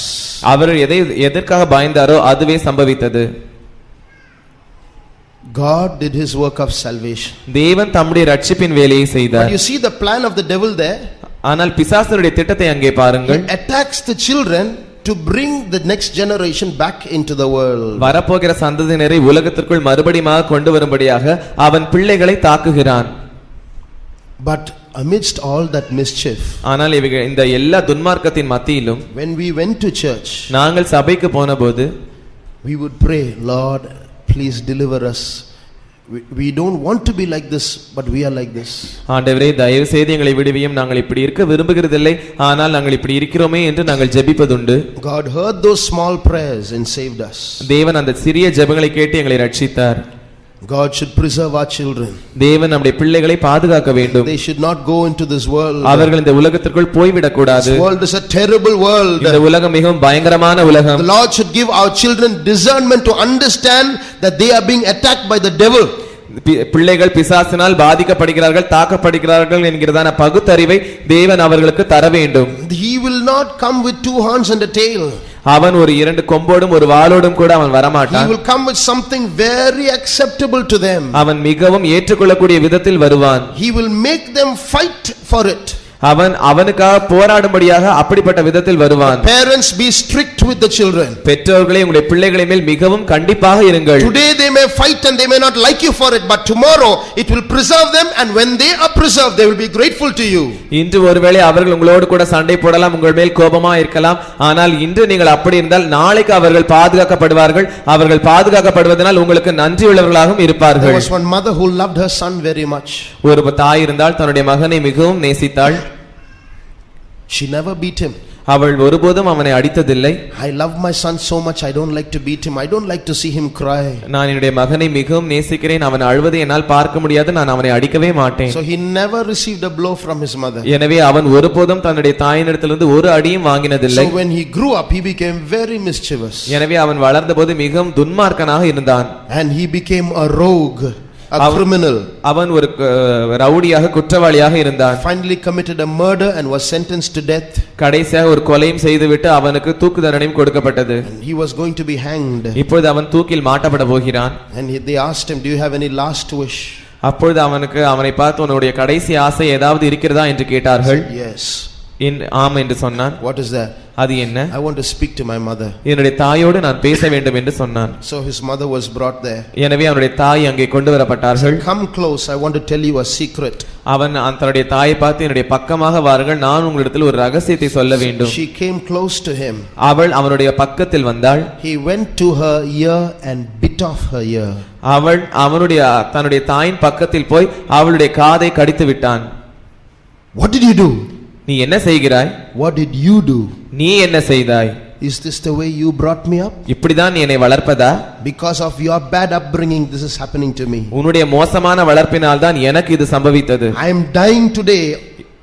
அவர் எதற்காக பயந்தாரோ அதுவே சம்பவித்தது. God did his work of salvation. தேவன் தம்முடைய ரட்சிப்பின் வேலையை செய்தார். But you see the plan of the devil there? ஆனால் பிசாசனுடைய திட்டத்தை அங்கே பாருங்கள். He attacks the children to bring the next generation back into the world. வரப்போகிற சந்ததியினரை உலகத்திற்குள் மறுபடியும் கொண்டு வரும்படியாக அவன் பிள்ளைகளை தாக்குகிறான். But amidst all that mischief, ஆனால் இந்த எல்லா துன்மார்க்கத்தின் மத்தியிலும் when we went to church, நாங்கள் சபைக்கு போனபோது we would pray, Lord, please deliver us. We don't want to be like this, but we are like this. ஆண்டவரே தயவு செய்து எங்களை விடுவியும், நாங்கள் இப்படி இருக்க விரும்புகிறதில்லை, ஆனால் நாங்கள் இப்படி இருக்கிறோமே என்று நாங்கள் ஜெபிப்பதுண்டு. God heard those small prayers and saved us. தேவன் அந்த சிறிய ஜெபங்களை கேட்டு எங்களை ரட்சித்தார். God should preserve our children. தேவன் நம்முடைய பிள்ளைகளை பாதுகாக்க வேண்டும். They should not go into this world. அவர்கள் இந்த உலகத்திற்குள் போய்விடக் கூடாது. This world is a terrible world. இந்த உலகம் மிகவும் பயங்கரமான உலகம். The Lord should give our children discernment to understand that they are being attacked by the devil. பிள்ளைகள் பிசாசினால் பாதிக்கப்படுகிறார்கள், தாக்கப்படுகிறார்கள் என்கிறதான பகுத்தறிவை தேவன் அவர்களுக்கு தர வேண்டும். He will not come with two horns and a tail. அவன் ஒரு இரண்டு கொம்போடும் ஒரு வாளோடும் கூட அவன் வரமாட்டான். He will come with something very acceptable to them. அவன் மிகவும் ஏற்றுக்கொள்ளக்கூடிய விதத்தில் வருவான். He will make them fight for it. அவனுக்காக போராடும்படியாக அப்படிப்பட்ட விதத்தில் வருவான். Parents, be strict with the children. பெற்றோர்களே உங்களுடைய பிள்ளைகளின் மேல் மிகவும் கண்டிப்பாக இருங்கள். Today they may fight and they may not like you for it, but tomorrow it will preserve them, and when they are preserved they will be grateful to you. இன்று ஒருவேளை அவர்கள் உங்களோடு கூட சண்டை போடலாம், உங்கள் மேல் கோபமா இருக்கலாம், ஆனால் இன்று நீங்கள் அப்படி இருந்தால் நாளைக்கு அவர்கள் பாதுகாக்கப்படுவார்கள். அவர்கள் பாதுகாக்கப்படுவதனால் உங்களுக்கு நன்றியுள்ளவர்களாகவும் இருப்பார்கள். There was one mother who loved her son very much. ஒரு தாய் இருந்தால் தன்னுடைய மகனை மிகவும் நேசித்தாள். She never beat him. அவள் ஒருபோதும் அவனை அடித்ததில்லை. I love my son so much, I don't like to beat him. I don't like to see him cry. நான் என்னுடைய மகனை மிகவும் நேசிக்கிறேன், அவன் அழுவதை என்னால் பார்க்க முடியாது, நான் அவனை அடிக்கவே மாட்டேன். So he never received a blow from his mother. எனவே அவன் ஒருபோதும் தன்னுடைய தாயினிடத்திலிருந்து ஒரு அடியும் வாங்கினதில்லை. So when he grew up he became very mischievous. எனவே அவன் வளர்ந்தபோது மிகவும் துன்மார்க்கனாக இருந்தான். And he became a rogue, a criminal. அவன் ஒரு ரவுடியாக குற்றவாளியாக இருந்தான். Finally committed a murder and was sentenced to death. கடைசியாக ஒரு கொலையும் செய்துவிட்டு அவனுக்கு தூக்கு தண்டனையும் கொடுக்கப்பட்டது. And he was going to be hanged. இப்பொழுது அவன் தூக்கில் மாட்டப்பட போகிறான். And they asked him, do you have any last wish? அப்பொழுது அவனை பார்த்து உன்னுடைய கடைசி ஆசை ஏதாவது இருக்கிறதா என்று கேட்டார்கள். Yes. ஆம் என்று சொன்னான். What is that? அது என்ன? I want to speak to my mother. என்னுடைய தாயோடு நான் பேச வேண்டும் என்று சொன்னான். So his mother was brought there. எனவே அவனுடைய தாய் அங்கே கொண்டு வரப்பட்டார்கள். Come close, I want to tell you a secret. அவன் தன்னுடைய தாயை பார்த்து என்னுடைய பக்கமாக வாருங்கள், நான் உங்களிடத்தில் ஒரு ரகசியத்தை சொல்ல வேண்டும். She came close to him. அவள் அவனுடைய பக்கத்தில் வந்தாள். He went to her ear and bit off her ear. அவள் தன்னுடைய தாயின் பக்கத்தில் போய் அவளுடைய காதை கடித்து விட்டான். What did you do? நீ என்ன செய்கிறாய்? What did you do? நீ என்ன செய்தாய்? Is this the way you brought me up? இப்படிதான் நீ என்னை வளர்ப்பதா? Because of your bad upbringing this is happening to me. உன்னுடைய மோசமான வளர்ப்பினால் தான் எனக்கு இது சம்பவித்தது. I am dying today.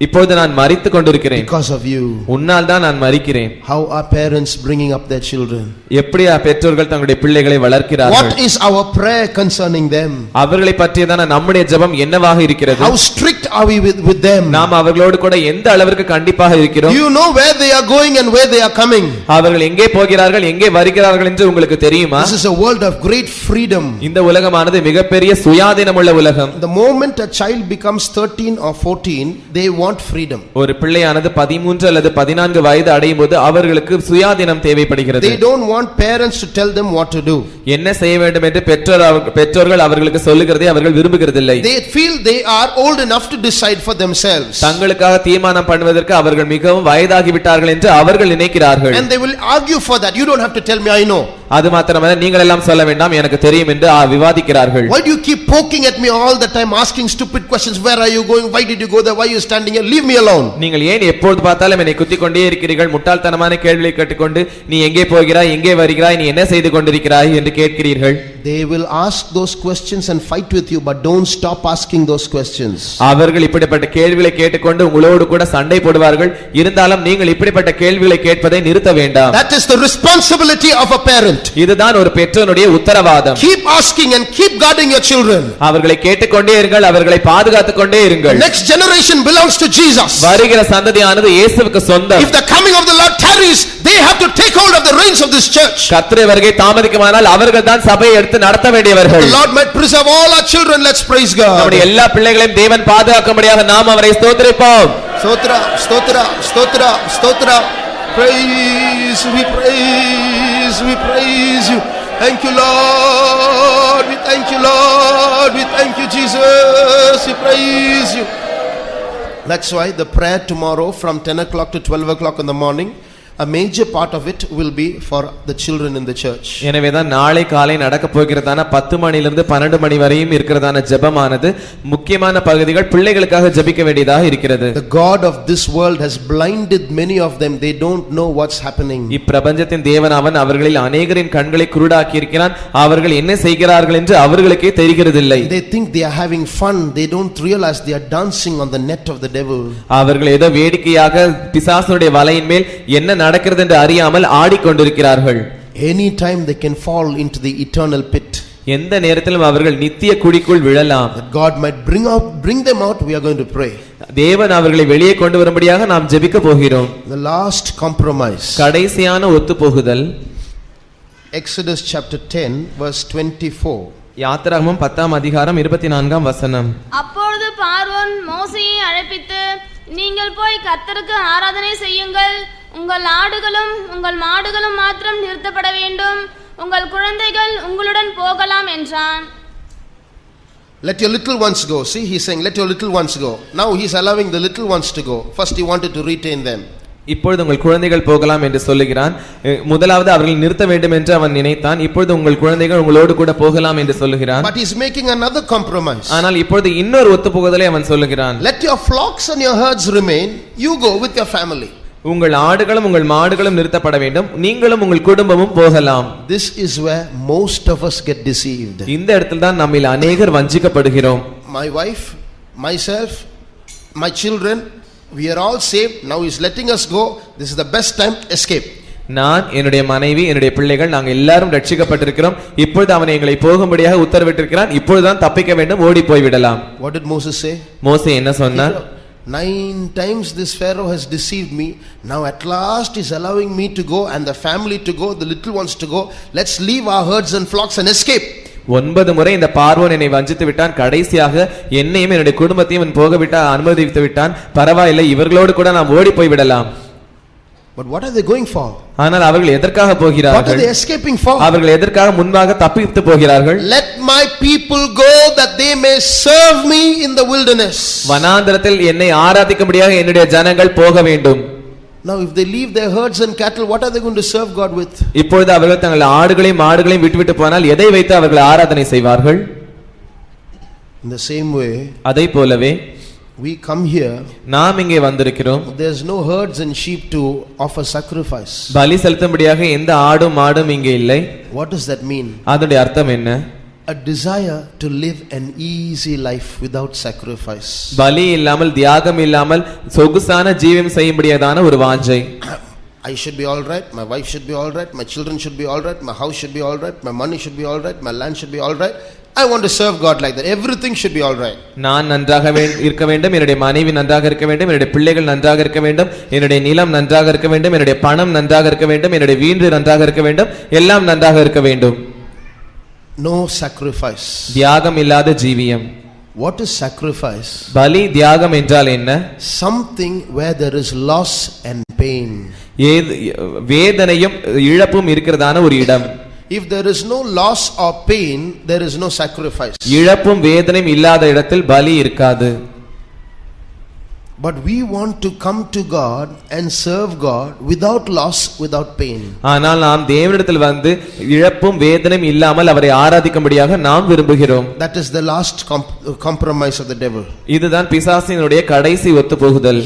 இப்பொழுது நான் மரித்துக் கொண்டிருக்கிறேன். Because of you. உன்னால் தான் நான் மரிக்கிறேன். How are parents bringing up their children? எப்படி பெற்றோர்கள் தங்களுடைய பிள்ளைகளை வளர்க்கிறார்கள்? What is our prayer concerning them? அவர்களை பற்றியதான நம்முடைய ஜெபம் என்னவாக இருக்கிறது? How strict are we with them? நாம் அவர்களோடு கூட எந்த அளவிற்கு கண்டிப்பாக இருக்கிறோம்? Do you know where they are going and where they are coming? அவர்கள் எங்கே போகிறார்கள் எங்கே வருகிறார்கள் என்று உங்களுக்கு தெரியுமா? This is a world of great freedom. இந்த உலகமானது மிகப்பெரிய சுயாதீனமுள்ள உலகம். The moment a child becomes 13 or 14 they want freedom. ஒரு பிள்ளையானது 13 அல்லது 14 வயது அடையும் போது அவர்களுக்கு சுயாதீனம் தேவைப்படுகிறது. They don't want parents to tell them what to do. என்ன செய்ய வேண்டும் என்று பெற்றோர்கள் அவர்களுக்கு சொல்லுகிறதை அவர்கள் விரும்புகிறதில்லை. They feel they are old enough to decide for themselves. தங்களுக்காக தீர்மானம் பண்ணுவதற்கு அவர்கள் மிகவும் வயதாகிவிட்டார்கள் என்று அவர்கள் நினைக்கிறார்கள். And they will argue for that. You don't have to tell me, I know. அது மாத்திரமல்ல, நீங்கள் எல்லாம் சொல்ல வேண்டாம், எனக்கு தெரியும் என்று விவாதிக்கிறார்கள். Why do you keep poking at me all the time, asking stupid questions? Where are you going? Why did you go there? Why are you standing here? Leave me alone. நீங்கள் ஏன் எப்பொழுது பார்த்தாலும் என்னை குத்திக் கொண்டே இருக்கிறீர்கள்? முட்டாள்தனமான கேள்விகளை கேட்டுக்கொண்டு நீ எங்கே போகிறாய், எங்கே வருகிறாய், நீ என்ன செய்து கொண்டிருக்கிறாய் என்று கேட்கிறீர்கள். They will ask those questions and fight with you, but don't stop asking those questions. அவர்கள் இப்படிப்பட்ட கேள்விகளை கேட்டுக்கொண்டு உங்களோடு கூட சண்டை போடுவார்கள். இருந்தாலும் நீங்கள் இப்படிப்பட்ட கேள்விகளை கேட்பதை நிறுத்த வேண்டாம். That is the responsibility of a parent. இதுதான் ஒரு பெற்றோருடைய உத்தரவாதம். Keep asking and keep guarding your children. அவர்களை கேட்டுக்கொண்டே இருங்கள், அவர்களை பாதுகாத்துக் கொண்டே இருங்கள். The next generation belongs to Jesus. வருகிற சந்ததியானது இயேசுவுக்கு சொந்தம். If the coming of the Lord tarries, they have to take hold of the reins of this church. கர்த்தருடைய வருகை தாமதிக்குமானால் அவர்கள் தான் சபையை எடுத்து நடத்த வேண்டியவர்கள். The Lord might preserve all our children. Let's praise God. நம்முடைய எல்லா பிள்ளைகளையும் தேவன் பாதுகாக்கும்படியாக நாம் அவரை ஸ்தோத்திரிப்போம். ஸ்தோத்திர ஸ்தோத்திர ஸ்தோத்திர ஸ்தோத்திர. praise, we praise, we praise you. Thank you, Lord. We thank you, Lord. We thank you, Jesus. We praise you. That's why the prayer tomorrow from 10 o'clock to 12 o'clock in the morning, a major part of it will be for the children in the church. எனவேதான் நாளை காலை நடக்க போகிறதான 10 மணியிலிருந்து 12 மணி வரையும் இருக்கிறதான ஜெபமானது முக்கியமான பகுதிகள் பிள்ளைகளுக்காக ஜெபிக்க வேண்டியதாக இருக்கிறது. The God of this world has blinded many of them. They don't know what's happening. இப்பிரபஞ்சத்தின் தேவன் அவன் அவர்களில் அநேகரின் கண்களை குருடாக்கி இருக்கிறான். அவர்கள் என்ன செய்கிறார்கள் என்று அவர்களுக்கே தெரிகிறதில்லை. They think they are having fun. They don't realize they are dancing on the net of the devil. அவர்கள் ஏதோ வேடிக்கையாக பிசாசுடைய வலையின் மேல் என்ன நடக்கிறது என்று அறியாமல் ஆடிக்கொண்டிருக்கிறார்கள். Anytime they can fall into the eternal pit. எந்த நேரத்திலும் அவர்கள் நித்திய குழிக்குள் விழலாம். That God might bring them out, we are going to pray. தேவன் அவர்களை வெளியே கொண்டு வரும்படியாக நாம் ஜெபிக்க போகிறோம். The last compromise. கடைசியான ஒத்துப்போகுதல். Exodus chapter 10 verse 24. யாத்திராகமம் 10ஆம் அதிகாரம் 24ஆம் வசனம். அப்பொழுது பார்வோன் மோசேயை அழைப்பித்து, நீங்கள் போய் கர்த்தருக்கு ஆராதனை செய்யுங்கள், உங்கள் ஆடுகளும் உங்கள் மாடுகளும் மாத்திரம் நிறுத்தப்பட வேண்டும், உங்கள் குழந்தைகள் உங்களுடன் போகலாம் என்றான். Let your little ones go. See, he's saying let your little ones go. Now he's allowing the little ones to go. First he wanted to retain them. இப்பொழுது உங்கள் குழந்தைகள் போகலாம் என்று சொல்லுகிறான். முதலாவது அவர்கள் நிறுத்த வேண்டும் என்று அவன் நினைத்தான். இப்பொழுது உங்கள் குழந்தைகள் உங்களோடு கூட போகலாம் என்று சொல்லுகிறான். But he's making another compromise. ஆனால் இப்பொழுது இன்னொரு ஒத்துப்போகுதலை அவன் சொல்லுகிறான். Let your flocks and your herds remain. You go with your family. உங்கள் ஆடுகளும் உங்கள் மாடுகளும் நிறுத்தப்பட வேண்டும், நீங்களும் உங்கள் குடும்பமும் போகலாம். This is where most of us get deceived. இந்த இடத்தில் தான் நம்மில் அநேகர் வஞ்சிக்கப்படுகிறோம். My wife, myself, my children, we are all saved. Now he's letting us go. This is the best time. Escape. நான், என்னுடைய மனைவி, என்னுடைய பிள்ளைகள், நாங்கள் எல்லாரும் ரட்சிக்கப்பட்டிருக்கிறோம். இப்பொழுது அவன் எங்களை போகும்படியாக உத்தரவிட்டிருக்கிறான். இப்பொழுதுதான் தப்பிக்க வேண்டும், ஓடி போய் விடலாம். What did Moses say? மோசே என்ன சொன்னார்? 9 times this Pharaoh has deceived me. Now at last he's allowing me to go and the family to go, the little ones to go. Let's leave our herds and flocks and escape. 9 முறை இந்த பார்வோன் என்னை வஞ்சித்து விட்டான். கடைசியாக என்னையும் என்னுடைய குடும்பத்தையும் போக விட்டு அனுமதித்து விட்டான். பரவாயில்லை, இவர்களோடு கூட நாம் ஓடி போய் விடலாம். But what are they going for? ஆனால் அவர்கள் எதற்காக What are போகிறார்கள்? they escaping for? அவர்கள் எதற்காக முன்பாக தப்பித்து போகிறார்கள்? Let my people go that they may serve me in the wilderness. வனாந்தரத்தில் என்னை ஆராதிக்கும்படியாக என்னுடைய ஜனங்கள் போக வேண்டும். Now if they leave their herds and cattle, what are they going to serve God with? இப்பொழுது அவர்கள் தங்கள் ஆடுகளையும் மாடுகளையும் விட்டுவிட்டு போனால் எதை வைத்து அவர்கள் ஆராதனை செய்வார்கள்? In the same way, அதை போலவே we come here. நாம் இங்கே வந்திருக்கிறோம். There's no herds and sheep to offer sacrifice. பலி செலுத்தும்படியாக எந்த ஆடும் மாடும் இங்கே இல்லை. What does that mean? அதனுடைய அர்த்தம் என்ன? A desire to live an easy life without sacrifice. பலி இல்லாமல், தியாகம் இல்லாமல் சொகுசான ஜீவம் செய்யும்படியதான ஒரு வாஞ்சை. I should be all right, my wife should be all right, my children should be all right, my house should be all right, my money should be all right, my land should be all right. I want to serve God like that. Everything should be all right. நான் நன்றாக இருக்க வேண்டும், என்னுடைய மனைவி நன்றாக இருக்க வேண்டும், என்னுடைய பிள்ளைகள் நன்றாக இருக்க வேண்டும், என்னுடைய நிலம் நன்றாக இருக்க வேண்டும், என்னுடைய பணம் நன்றாக இருக்க வேண்டும், என்னுடைய வீடு நன்றாக இருக்க வேண்டும், எல்லாம் நன்றாக இருக்க வேண்டும். No sacrifice. தியாகம் இல்லாத ஜீவியம். What is sacrifice? பலி, தியாகம் என்றால் என்ன? Something where there is loss and pain. வேதனையும் இழப்பும் இருக்கிறதான ஒரு இடம். If there is no loss or pain, there is no sacrifice. இழப்பும் வேதனையும் இல்லாத இடத்தில் பலி இருக்காது. But we want to come to God and serve God without loss, without pain. ஆனால் நாம் தேவனிடத்தில் வந்து இழப்பும் வேதனையும் இல்லாமல் அவரை ஆராதிக்கும்படியாக நாம் விரும்புகிறோம். That is the last compromise of the devil. இதுதான் பிசாசினுடைய கடைசி ஒத்துப்போகுதல்.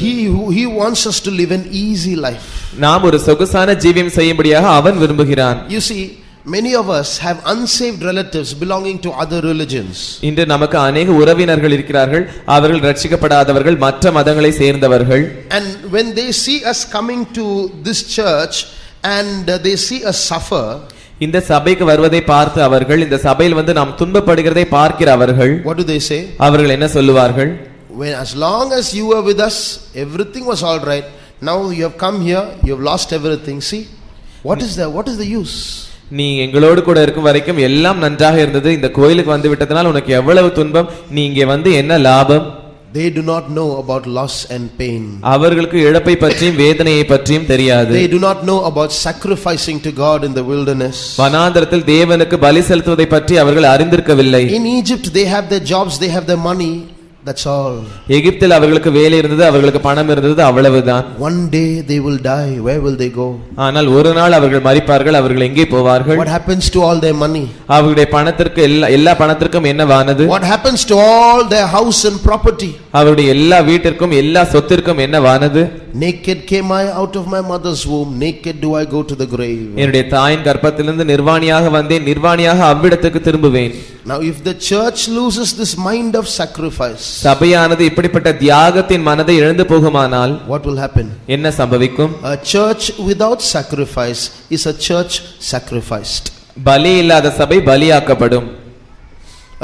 He wants us to live an easy life. நாம் ஒரு சொகுசான ஜீவியம் செய்யும்படியாக அவன் விரும்புகிறான். You see, many of us have unsaved relatives belonging to other religions. இன்று நமக்கு अनेक உறவினர்கள் இருக்கிறார்கள். அவர்கள் ரட்சிக்கப்படாதவர்கள், மற்ற மதங்களை சேர்ந்தவர்கள். And when they see us coming to this church and they see us suffer, இந்த சபைக்கு வருவதை பார்த்து அவர்கள், இந்த சபையில் வந்து நாம் துன்பப்படுகிறதை பார்க்கிற அவர்கள், what do they say? அவர்கள் என்ன சொல்லுவார்கள்? When as long as you were with us, everything was all right. Now you have come here, you have lost everything. See, what is the use? நீ எங்களோடு கூட இருக்கும் வரைக்கும் எல்லாம் நன்றாக இருந்தது. இந்த கோயிலுக்கு வந்து விட்டதனால் உனக்கு எவ்வளவு துன்பம். நீ இங்கே வந்து என்ன லாபம்? They do not know about loss and pain. அவர்களுக்கு இழப்பை பற்றியும் வேதனையை பற்றியும் தெரியாது. They do not know about sacrificing to God in the wilderness. வனாந்தரத்தில் தேவனுக்கு பலி செலுத்துவதை பற்றி அவர்கள் அறிந்திருக்கவில்லை. In Egypt they have their jobs, they have their money. That's all. எகிப்தில் அவர்களுக்கு வேலை இருந்தது, அவர்களுக்கு பணம் இருந்தது, அவ்வளவுதான். One day they will die. Where will they go? ஆனால் ஒரு நாள் அவர்கள் மரிப்பார்கள். அவர்கள் எங்கே போவார்கள்? What happens to all their money? அவர்களுடைய பணத்திற்கு எல்லா பணத்திற்கும் என்னவானது? What happens to all their house and property? அவருடைய எல்லா வீட்டிற்கும் எல்லா சொத்திற்கும் என்னவானது? Naked came I out of my mother's womb, naked do I go to the grave. என்னுடைய தாயின் கர்ப்பத்திலிருந்து நிர்வாணியாக வந்தேன், நிர்வாணியாக அவ்விடத்துக்கு திரும்புவேன். Now if the church loses this mind of sacrifice, சபையானது இப்படிப்பட்ட தியாகத்தின் மனதை இழந்து போகுமானால் what will happen? என்ன சம்பவிக்கும்? A church without sacrifice is a church sacrificed. பலி இல்லாத சபை பலியாக்கப்படும்.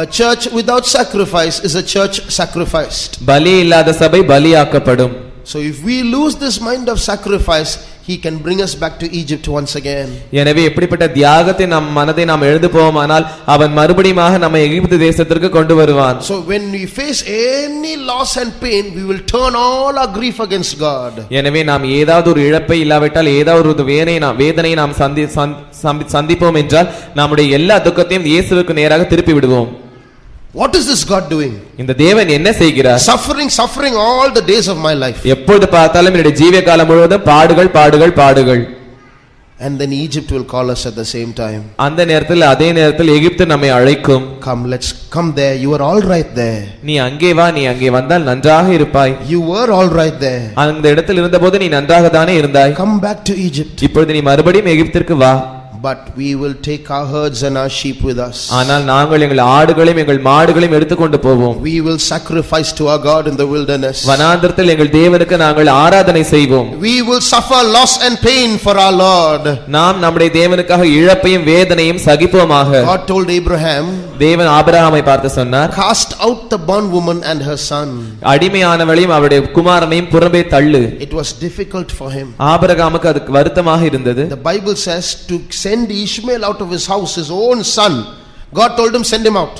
A church without sacrifice is a church sacrificed. பலி இல்லாத சபை பலியாக்கப்படும். So if we lose this mind of sacrifice, he can bring us back to Egypt once again. எனவே எப்படிப்பட்ட தியாகத்தை நம் மனதை நாம் எழுந்து போவோமானால் அவன் மறுபடியுமாக நம்மை எகிப்து தேசத்திற்கு கொண்டு வருவான். So when we face any loss and pain, we will turn all our grief against God. எனவே நாம் ஏதாவது ஒரு இழப்பை இல்லாவிட்டால் ஏதாவது ஒரு வேதனை நாம் சந்திப்போம் என்றால் நம்முடைய எல்லா துக்கத்தையும் இயேசுவுக்கு நேராக திருப்பி விடுவோம். What is this God doing? இந்த தேவன் என்ன செய்கிறார்? Suffering all the days of my life. எப்பொழுது பார்த்தாலும் என்னுடைய ஜீவிய காலம் முழுவதும் பாடுகள். And then Egypt will call us at the same time. அந்த நேரத்தில் அதே நேரத்தில் எகிப்து நம்மை அழைக்கும். Let's come there. You are all right there. நீ அங்கே வா, நீ அங்கே வந்தால் நன்றாக இருப்பாய். You were all right there. அந்த இடத்தில் இருந்தபோது நீ நன்றாக தானே இருந்தாய். Come back to Egypt. இப்பொழுது நீ மறுபடியும் எகிப்திற்கு வா. But we will take our herds and our sheep with us. ஆனால் நாங்கள் எங்கள் ஆடுகளையும் எங்கள் மாடுகளையும் எடுத்துக்கொண்டு போவோம். We will sacrifice to our God in the wilderness. வனாந்தரத்தில் எங்கள் தேவனுக்கு நாங்கள் ஆராதனை செய்வோம். We will suffer loss and pain for our Lord. நாம் நம்முடைய தேவனுக்காக இழப்பையும் வேதனையும் சகிப்போமாக. God told Abraham, தேவன் ஆபிரகாமை பார்த்து சொன்னார், cast out the bondwoman and her son. அடிமையானவளையும் அவருடைய குமாரனையும் புறம்பே தள்ளு. It was difficult for him. ஆபிரகாமுக்கு அது வருத்தமாக இருந்தது. The Bible says to send Ishmael out of his house, his own son. God told him, send him out.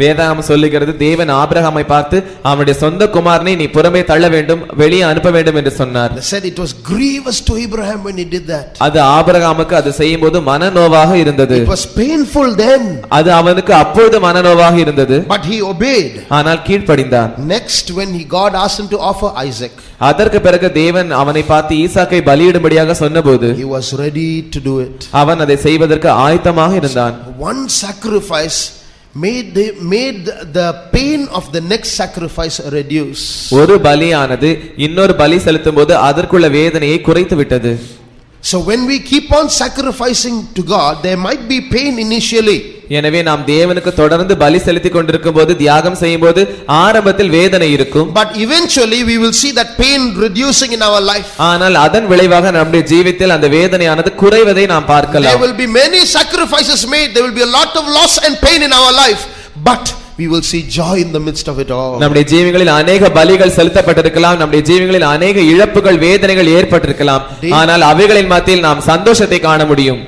வேதாகம் சொல்லுகிறது, தேவன் ஆபிரகாமை பார்த்து அவனுடைய சொந்த குமாரனை நீ புறம்பே தள்ள வேண்டும், வெளியே அனுப்ப வேண்டும் என்று சொன்னார். They said it was grievous to Abraham when he did that. அது ஆபிரகாமுக்கு அது செய்யும்போது மனநோவாக இருந்தது. It was painful then. அது அவனுக்கு அப்பொழுது மனநோவாக இருந்தது. But he obeyed. ஆனால் கீழ்ப்படிந்தான். Next when God asked him to offer Isaac, அதற்கு பிறகு தேவன் அவனை பார்த்து ஈசாக்கை பலியிடும்படியாக சொன்னபோது he was ready to do it. அவன் அதை செய்வதற்கு ஆயத்தமாக இருந்தான். One sacrifice made the pain of the next sacrifice reduce. ஒரு பலியானது இன்னொரு பலி செலுத்தும்போது அதற்குள்ள வேதனையை குறைத்து விட்டது. So when we keep on sacrificing to God, there might be pain initially. எனவே நாம் தேவனுக்கு தொடர்ந்து பலி செலுத்திக் கொண்டிருக்கும்போது தியாகம் செய்யும்போது ஆரம்பத்தில் வேதனை இருக்கும். But eventually we will see that pain reducing in our life. ஆனால் அதன் விளைவாக நம்முடைய ஜீவிதத்தில் அந்த வேதனையானது குறைவதை நாம் பார்க்கலாம். There will be many sacrifices made, there will be a lot of loss and pain in our life, but we will see joy in the midst of it all. நம்முடைய ஜீவிகளில் अनेक பலிகள் செலுத்தப்பட்டிருக்கலாம், நம்முடைய ஜீவிகளில் अनेक இழப்புகள் வேதனைகள் ஏற்பட்டிருக்கலாம், ஆனால் அவைகளின் மத்தியில் நாம் சந்தோஷத்தை காண முடியும்.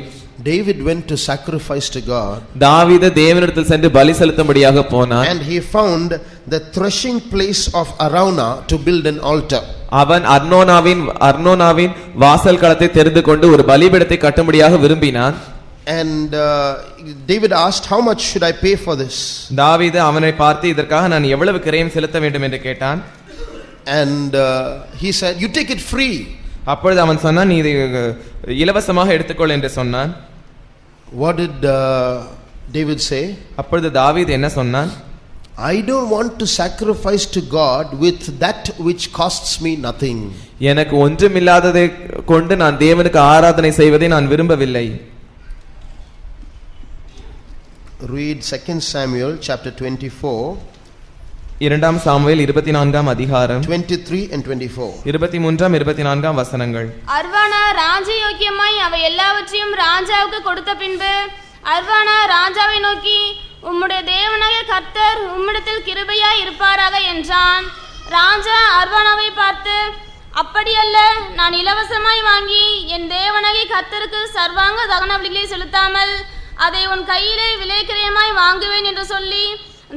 David went to sacrifice to God. தாவீது தேவனிடத்தில் சென்று பலி செலுத்தும்படியாக போனான். And he found the threshing place of Araunah to build an altar. அவன் அர்னோனாவின் வாசல் களத்தை தெரிந்து கொண்டு ஒரு பலிபீடத்தை கட்டும்படியாக விரும்பினான். And David asked, how much should I pay for this? தாவீது அவனை பார்த்து இதற்காக நான் எவ்வளவு கிரயம் செலுத்த வேண்டும் என்று கேட்டான். And he said, you take it free. அப்பொழுது அவன் சொன்னான், நீ இதை இலவசமாக எடுத்துக்கொள் என்று சொன்னான். What did David say? அப்பொழுது தாவீது என்ன சொன்னான்? I don't want to sacrifice to God with that which costs me nothing. எனக்கு ஒன்றுமில்லாததை கொண்டு நான் தேவனுக்கு ஆராதனை செய்வதை நான் விரும்பவில்லை. Read 2 Samuel chapter 24. இரண்டாம் சாமுவேல் 24ஆம் அதிகாரம் 23 and 24. 23ஆம் 24ஆம் வசனங்கள். அர்வானா ராஜயோக்கியமாய் அவை எல்லாவற்றையும் ராஜாவுக்கு கொடுத்த பின்பு அர்வானா ராஜாவை நோக்கி, உம்முடைய தேவனாகிய கர்த்தர் உம்மிடத்தில் கிருபையாய் இருப்பாராக என்றான். ராஜா அர்வானாவை பார்த்து, அப்படியல்ல, நான் இலவசமாய் வாங்கி என் தேவனாகிய கர்த்தருக்கு சர்வாங்க தகன பலிகளை செலுத்தாமல் அதை உன் கையிலே விலைக்கிரயமாய் வாங்குவேன் என்று சொல்லி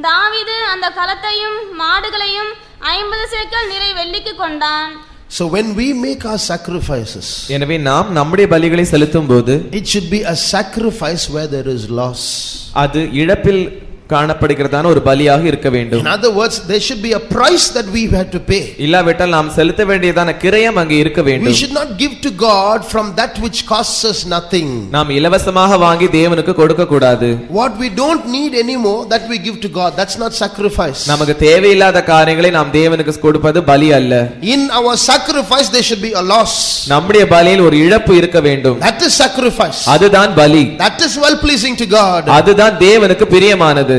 தாவீது அந்த களத்தையும் மாடுகளையும் 50 சேக்கல் நிறை வெள்ளிக்கு கொண்டான். So when we make our sacrifices, எனவே நாம் நம்முடைய பலிகளை செலுத்தும் போது it should be a sacrifice where there is loss. அது இழப்பில் காணப்படுகிறதான ஒரு பலியாக இருக்க வேண்டும். In other words, there should be a price that we have to pay. இல்லாவிட்டால் நாம் செலுத்த வேண்டியதான கிரயம் அங்கே இருக்க We வேண்டும். should not give to God from that which costs us nothing. நாம் இலவசமாக வாங்கி தேவனுக்கு கொடுக்க கூடாது. What we don't need anymore, that we give to God. That's not sacrifice. நமக்கு தேவையில்லாத காரியங்களை நாம் தேவனுக்கு கொடுப்பது பலி அல்ல. In our sacrifice there should be a loss. நம்முடைய பலியில் ஒரு இழப்பு இருக்க வேண்டும். That is sacrifice. அதுதான் பலி. That is well pleasing to God. அதுதான் தேவனுக்கு பிரியமானது.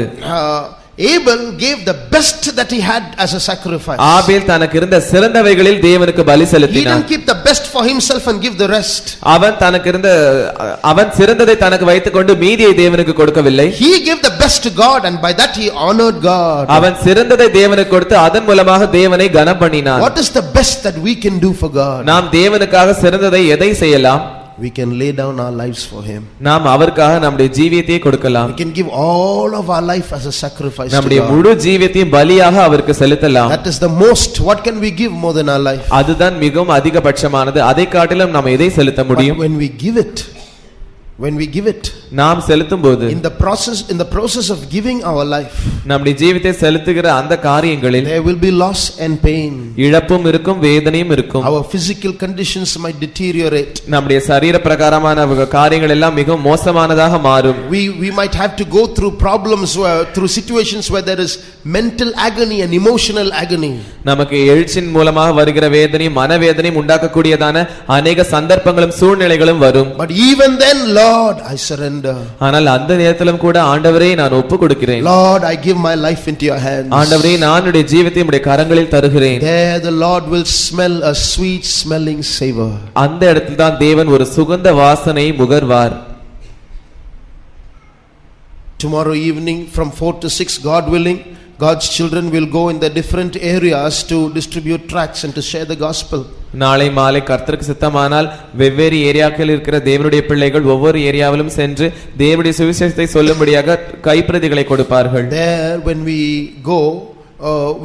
Abel gave the best that he had as a sacrifice. ஆபேல் தனக்கு இருந்த சிறந்தவைகளில் தேவனுக்கு பலி He செலுத்தினான். didn't keep the best for himself and give the rest. அவன் சிறந்ததை தனக்கு வைத்துக்கொண்டு மீதியை தேவனுக்கு கொடுக்கவில்லை. He gave the best to God and by that he honored God. அவன் சிறந்ததை தேவனுக்கு கொடுத்து அதன் மூலமாக தேவனை கனம் பண்ணினான். What is the best that we can do for God? நாம் தேவனுக்காக சிறந்ததை எதை செய்யலாம்? We can lay down our lives for him. நாம் அவருக்காக நம்முடைய ஜீவியத்தை கொடுக்கலாம். We can give all of our life as a sacrifice to நம்முடைய God. முழு ஜீவியத்தையும் பலியாக அவருக்கு செலுத்தலாம். That is the most. What can we give more than our life? அதுதான் மிகவும் அதிகபட்சமானது. அதை காட்டிலும் நாம் எதை செலுத்த முடியும்? But when we give it, நாம் செலுத்தும் போது in the process of giving our life, நம்முடைய ஜீவியத்தை செலுத்துகிற அந்த காரியங்களில் there will be loss and pain. இழப்பும் இருக்கும், வேதனையும் இருக்கும். Our physical conditions might deteriorate. நம்முடைய சரீர பிரகாரமான காரியங்கள் எல்லாம் மிகவும் மோசமானதாக மாறும். We might have to go through problems through situations where there is mental agony and emotional agony. நமக்கு எழுச்சின் மூலமாக வருகிற வேதனையும் மனவேதனையும் உண்டாக்கக்கூடியதான अनेक சந்தர்ப்பங்களும் சூழ்நிலைகளும் வரும். But even then, Lord, I surrender. ஆனால் அந்த நேரத்திலும் கூட ஆண்டவரே நான் ஒப்பு கொடுக்கிறேன். Lord, I give my life into your hands. ஆண்டவரே நான் உம்முடைய ஜீவியத்தை உம்முடைய கரங்களில் தருகிறேன். There the Lord will smell a sweet smelling savor. அந்த இடத்தில் தான் தேவன் ஒரு சுகந்த வாசனை முகர்வார். Tomorrow evening from 4 to 6, God willing, God's children will go in the different areas to distribute tracts and to share the gospel. நாளை மாலை கர்த்தருக்கு சித்தமானால் வெவ்வேறு ஏரியாக்களில் இருக்கிற தேவனுடைய பிள்ளைகள் ஒவ்வொரு ஏரியாவிலும் சென்று தேவனுடைய சுவிசேஷத்தை சொல்லும்படியாக கைப்பிரதிகளை கொடுப்பார்கள். There when we go,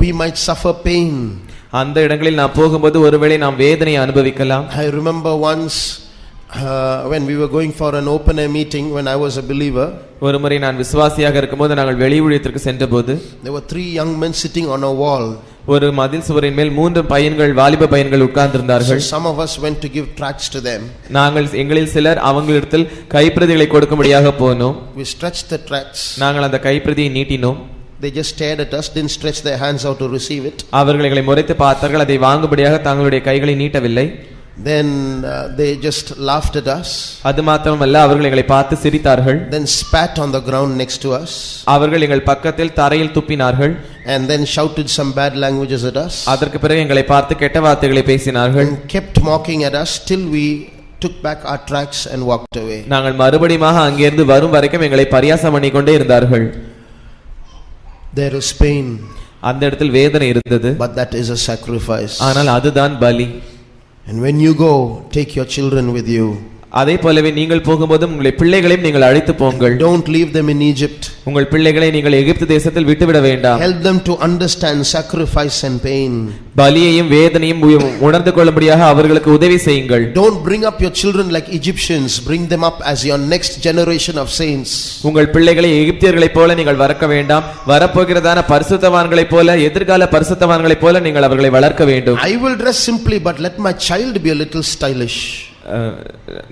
we might suffer pain. அந்த இடங்களில் நாம் போகும்போது ஒருவேளை நாம் வேதனை அனுபவிக்கலாம். I remember once when we were going for an open air meeting when I was a believer. ஒருமுறை நான் விசுவாசியாக இருக்கும்போது நாங்கள் வெளி ஊழியத்திற்கு சென்றபோது there were 3 young men sitting on a wall. ஒரு மதில் சுவரின் மேல் 3 பையன்கள் வாலிப பையன்கள் உட்கார்ந்திருந்தார்கள். So some of us went to give tracts to them. நாங்கள் எங்களில் சிலர் அவங்களிடத்தில் கைப்பிரதிகளை கொடுக்கும்படியாக போனோம். We stretched the tracts. நாங்கள் அந்த கைப்பிரதியை நீட்டினோம். They just stared at us, didn't stretch their hands out to receive it. அவர்கள் எங்களை முறைத்து பார்த்தார்கள், அதை வாங்கும்படியாக தங்களுடைய கைகளை நீட்டவில்லை. Then they just laughed at us. அது மாத்திரமல்ல, அவர்கள் எங்களை பார்த்து சிரித்தார்கள். Then spat on the ground next to us. அவர்கள் எங்கள் பக்கத்தில் தரையில் துப்பினார்கள். And then shouted some bad languages at us. அதற்கு பிறகு எங்களை பார்த்து கெட்ட வார்த்தைகளை பேசினார்கள். And kept mocking at us till we took back our tracts and walked away. நாங்கள் மறுபடியும் அங்கிருந்து வரும் வரைக்கும் எங்களை பரியாசம் பண்ணிக்கொண்டே இருந்தார்கள். There is pain. அந்த இடத்தில் வேதனை இருந்தது. But that is a sacrifice. ஆனால் அதுதான் பலி. And when you go, take your children with you. அதே போலவே நீங்கள் போகும்போது உங்கள் பிள்ளைகளையும் நீங்கள் அழைத்து போங்கள். Don't leave them in Egypt. உங்கள் பிள்ளைகளை நீங்கள் எகிப்து தேசத்தில் விட்டுவிட வேண்டாம். Help them to understand sacrifice and pain. பலியையும் வேதனையும் உணர்ந்து கொள்ளும்படியாக அவர்களுக்கு உதவி செய்யுங்கள். Don't bring up your children like Egyptians. Bring them up as your next generation of saints. உங்கள் பிள்ளைகளை எகிப்தியர்களைப் போல நீங்கள் வளர்க்க வேண்டாம். வரப்போகிறதான பரிசுத்தவான்களைப் போல, எதிர்கால பரிசுத்தவான்களைப் போல நீங்கள் அவர்களை வளர்க்க வேண்டும். I will dress simply, but let my child be a little stylish.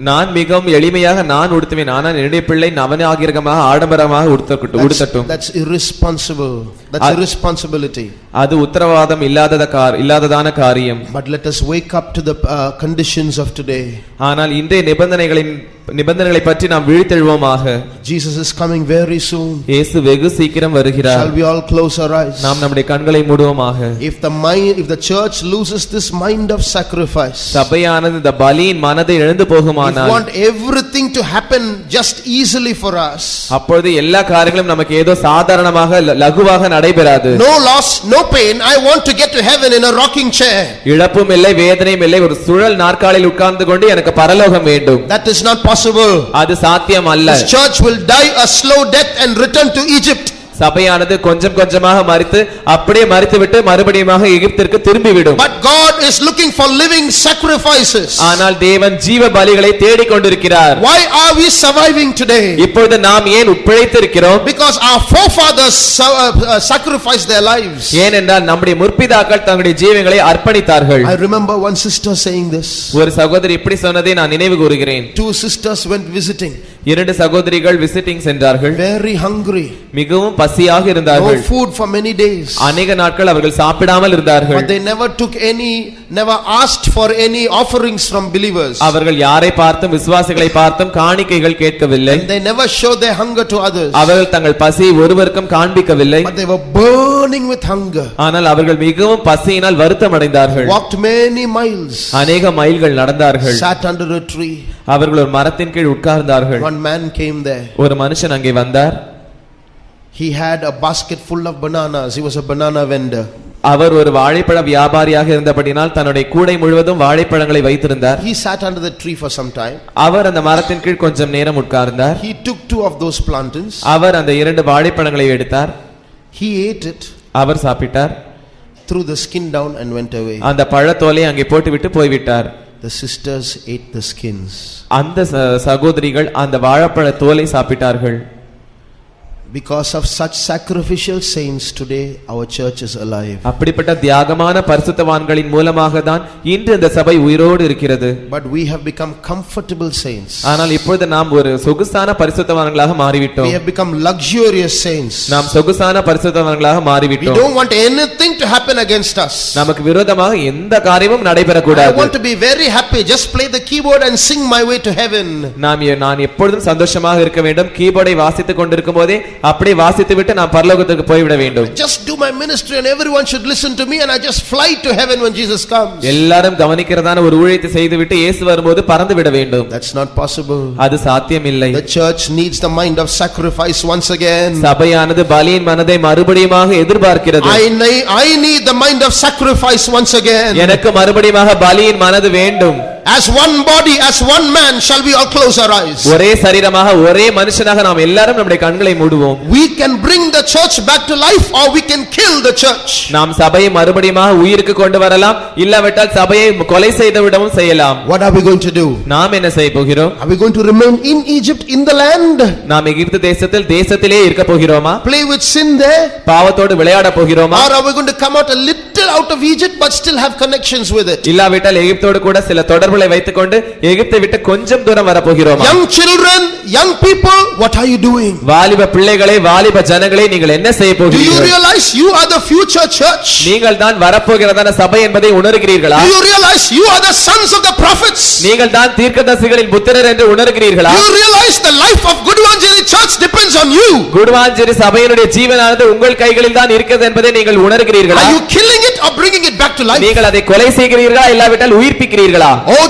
நான் மிகவும் எளிமையாக நான் உடுத்துவேன், ஆனால் என்னுடைய பிள்ளை நவநாகரிகமாக ஆடம்பரமாக உடுத்தட்டும். That's irresponsible. That's irresponsibility. அது உத்தரவாதம் இல்லாததான காரியம். But let us wake up to the conditions of today. ஆனால் இன்றைய நிபந்தனைகளை பற்றி நாம் விழித்தெழுவோமாக. Jesus is coming very soon. இயேசு வெகு சீக்கிரம் வருகிறார். Shall we all close our eyes? நாம் நம்முடைய கண்களை மூடுவோமாக. If the church loses this mind of sacrifice, சபையானது இந்த பலியின் மனதை இழந்து போகுமானால், we want everything to happen just easily for us. அப்பொழுது எல்லா காரியங்களும் நமக்கு ஏதோ சாதாரணமாக லகுவாக நடைபெறாது. No loss, no pain. I want to get to heaven in a rocking chair. இழப்பும் இல்லை, வேதனையும் இல்லை, ஒரு சுழல் நாற்காலியில் உட்கார்ந்து கொண்டு எனக்கு பரலோகம் வேண்டும். That is not possible. அது சாத்தியம் அல்ல. This church will die a slow death and return to Egypt. சபையானது கொஞ்சம் கொஞ்சமாக மரித்து அப்படியே மரித்துவிட்டு மறுபடியுமாக எகிப்திற்கு திரும்பிவிடும். But God is looking for living sacrifices. ஆனால் தேவன் ஜீவ பலிகளை தேடிக் கொண்டிருக்கிறார். Why are we surviving today? இப்பொழுது நாம் ஏன் உட்பிழைத்திருக்கிறோம்? Because our forefathers sacrificed their lives. ஏனென்றால் நம்முடைய முற்பிதாக்கள் தங்களுடைய ஜீவங்களை அர்ப்பணித்தார்கள். I remember one sister saying this. ஒரு சகோதரி இப்படி சொன்னதை நான் நினைவு கூறுகிறேன். Two sisters went visiting. இரண்டு சகோதரிகள் விசிட்டிங் சென்றார்கள். Very hungry. மிகவும் பசியாக இருந்தார்கள். No food for many days. அநேக நாட்கள் அவர்கள் சாப்பிடாமல் இருந்தார்கள். But they never asked for any offerings from believers. அவர்கள் யாரை பார்த்தும் விசுவாசிகளை பார்த்தும் காணிக்கைகள் கேட்கவில்லை. And they never showed their hunger to others. அவர்கள் தங்கள் பசியை ஒருவருக்கும் காண்பிக்கவில்லை. But they were burning with hunger. ஆனால் அவர்கள் மிகவும் பசியினால் வருத்தம் அடைந்தார்கள். Walked many miles. அநேக மைல்கள் நடந்தார்கள். Sat under a tree. அவர்கள் ஒரு மரத்தின் கீழ் உட்கார்ந்தார்கள். One man came there. ஒரு மனுஷன் அங்கே வந்தார். He had a basket full of bananas. He was a banana vendor. அவர் ஒரு வாழைப்பழ வியாபாரியாக இருந்தபடியால் தன்னுடைய கூடை முழுவதும் வாழைப்பழங்களை வைத்திருந்தார். He sat under the tree for some time. அவர் அந்த மரத்தின் கீழ் கொஞ்சம் நேரம் உட்கார்ந்தார். He took two of those plantains. அவர் அந்த இரண்டு வாழைப்பழங்களை எடுத்தார். He ate it. அவர் சாப்பிட்டார். Threw the skin down and went away. அந்த பழத்தோலை அங்கே போட்டுவிட்டு போய்விட்டார். The sisters ate the skins. அந்த சகோதரிகள் அந்த வாழைப்பழ தோலை சாப்பிட்டார்கள். Because of such sacrificial saints today our church is alive. அப்படிப்பட்ட தியாகமான பரிசுத்தவான்களின் மூலமாக தான் இன்று இந்த சபை உயிரோடு இருக்கிறது. But we have become comfortable saints. ஆனால் இப்பொழுது நாம் ஒரு சொகுசான பரிசுத்தவான்களாக மாறிவிட்டோம். We have become luxurious saints. நாம் சொகுசான பரிசுத்தவான்களாக We மாறிவிட்டோம். don't want anything to happen against us. நமக்கு விரோதமாக எந்த காரியமும் நடைபெற I கூடாது. want to be very happy. Just play the keyboard and sing my way to heaven. நான் எப்பொழுதும் சந்தோஷமாக இருக்க வேண்டும். கீபோர்டை வாசித்துக் கொண்டிருக்கும் போதே அப்படியே வாசித்துவிட்டு நான் பரலோகத்துக்கு போய்விட வேண்டும். Just do my ministry and everyone should listen to me and I just fly to heaven when Jesus comes. எல்லாரும் கவனிக்கிறதான ஒரு ஊழியத்தை செய்துவிட்டு இயேசு வரும்போது பறந்து விட வேண்டும். That's not possible. அது சாத்தியமில்லை. The church needs the mind of sacrifice once again. சபையானது பலியின் மனதை மறுபடியுமாக எதிர்பார்க்கிறது. I need the mind of sacrifice once again. எனக்கு மறுபடியுமாக பலியின் மனது வேண்டும். As one body, as one man shall we all close our eyes. ஒரே சரீரமாக ஒரே மனுஷனாக நாம் எல்லாரும் நம்முடைய கண்களை மூடுவோம். We can bring the church back to life or we can kill the church. நாம் சபையை மறுபடியுமாக உயிருக்கு கொண்டு வரலாம், இல்லாவிட்டால் சபையை கொலை செய்து விடவும் செய்யலாம். What are we going to do? நாம் என்ன செய்ய போகிறோம்? Are we going to remain in Egypt in the land? நாம் எகிப்து தேசத்திலே இருக்க போகிறோமா? Play with sin there? பாவத்தோடு விளையாட போகிறோமா? Or are we going to come out a little out of Egypt but still have connections with it? இல்லாவிட்டால் எகிப்தோடு கூட சில தொடர்புகளை வைத்துக்கொண்டு எகிப்தை விட்டு கொஞ்சம் தூரம் வர போகிறோமா? Young children, young people, what are you doing? வாலிப பிள்ளைகளே, வாலிப ஜனங்களே, நீங்கள் என்ன செய்ய Do you போகிறீர்கள்? realize you are the future church? நீங்கள் தான் வரப்போகிறதான சபை என்பதை உணர்கிறீர்களா? Do you realize you are the sons of the prophets? நீங்கள் தான் தீர்க்கதரிசிகளின் புத்திரர் என்று உணர்கிறீர்களா? Do you realize the life of Guduvanjeri church depends on you? Guduvancheri சபையினுடைய ஜீவனானது உங்கள் கைகளில் தான் இருக்கிறது என்பதை நீங்கள் உணர்கிறீர்களா? Are you killing it or bringing it back to life? நீங்கள் அதை கொலை செய்கிறீர்களா இல்லாவிட்டால் உயிர்ப்பிக்கிறீர்களா? Oh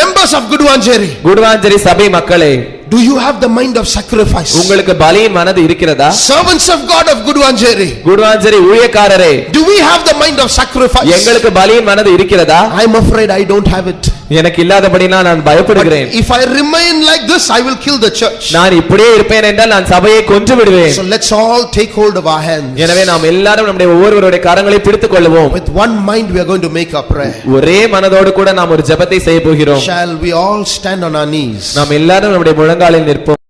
members of Guduvanjeri, Guduvancheri சபை மக்களே, do you have the mind of sacrifice? உங்களுக்கு பலியின் மனது இருக்கிறதா? Servants of God of Guduvanjeri, Guduvancheri ஊழியக்காரரே, do we have the mind of sacrifice? எங்களுக்கு பலியின் மனது இருக்கிறதா? I'm afraid I don't have it. எனக்கு இல்லாதபடினால் நான் பயப்படுகிறேன். If I remain like this, I will kill the church. நான் இப்படியே இருப்பேன் என்றால் நான் சபையை கொன்று விடுவேன். So let's all take hold of our hands. எனவே நாம் எல்லாரும் நம்முடைய ஒவ்வொருவருடைய கரங்களை பிடித்துக் கொள்வோம். With one mind we are going to make our prayer. ஒரே மனதோடு கூட நாம் ஒரு ஜெபத்தை செய்ய போகிறோம். Shall we all stand on our knees? நாம் எல்லாரும் நம்முடைய முழங்காலில் நிற்போம்.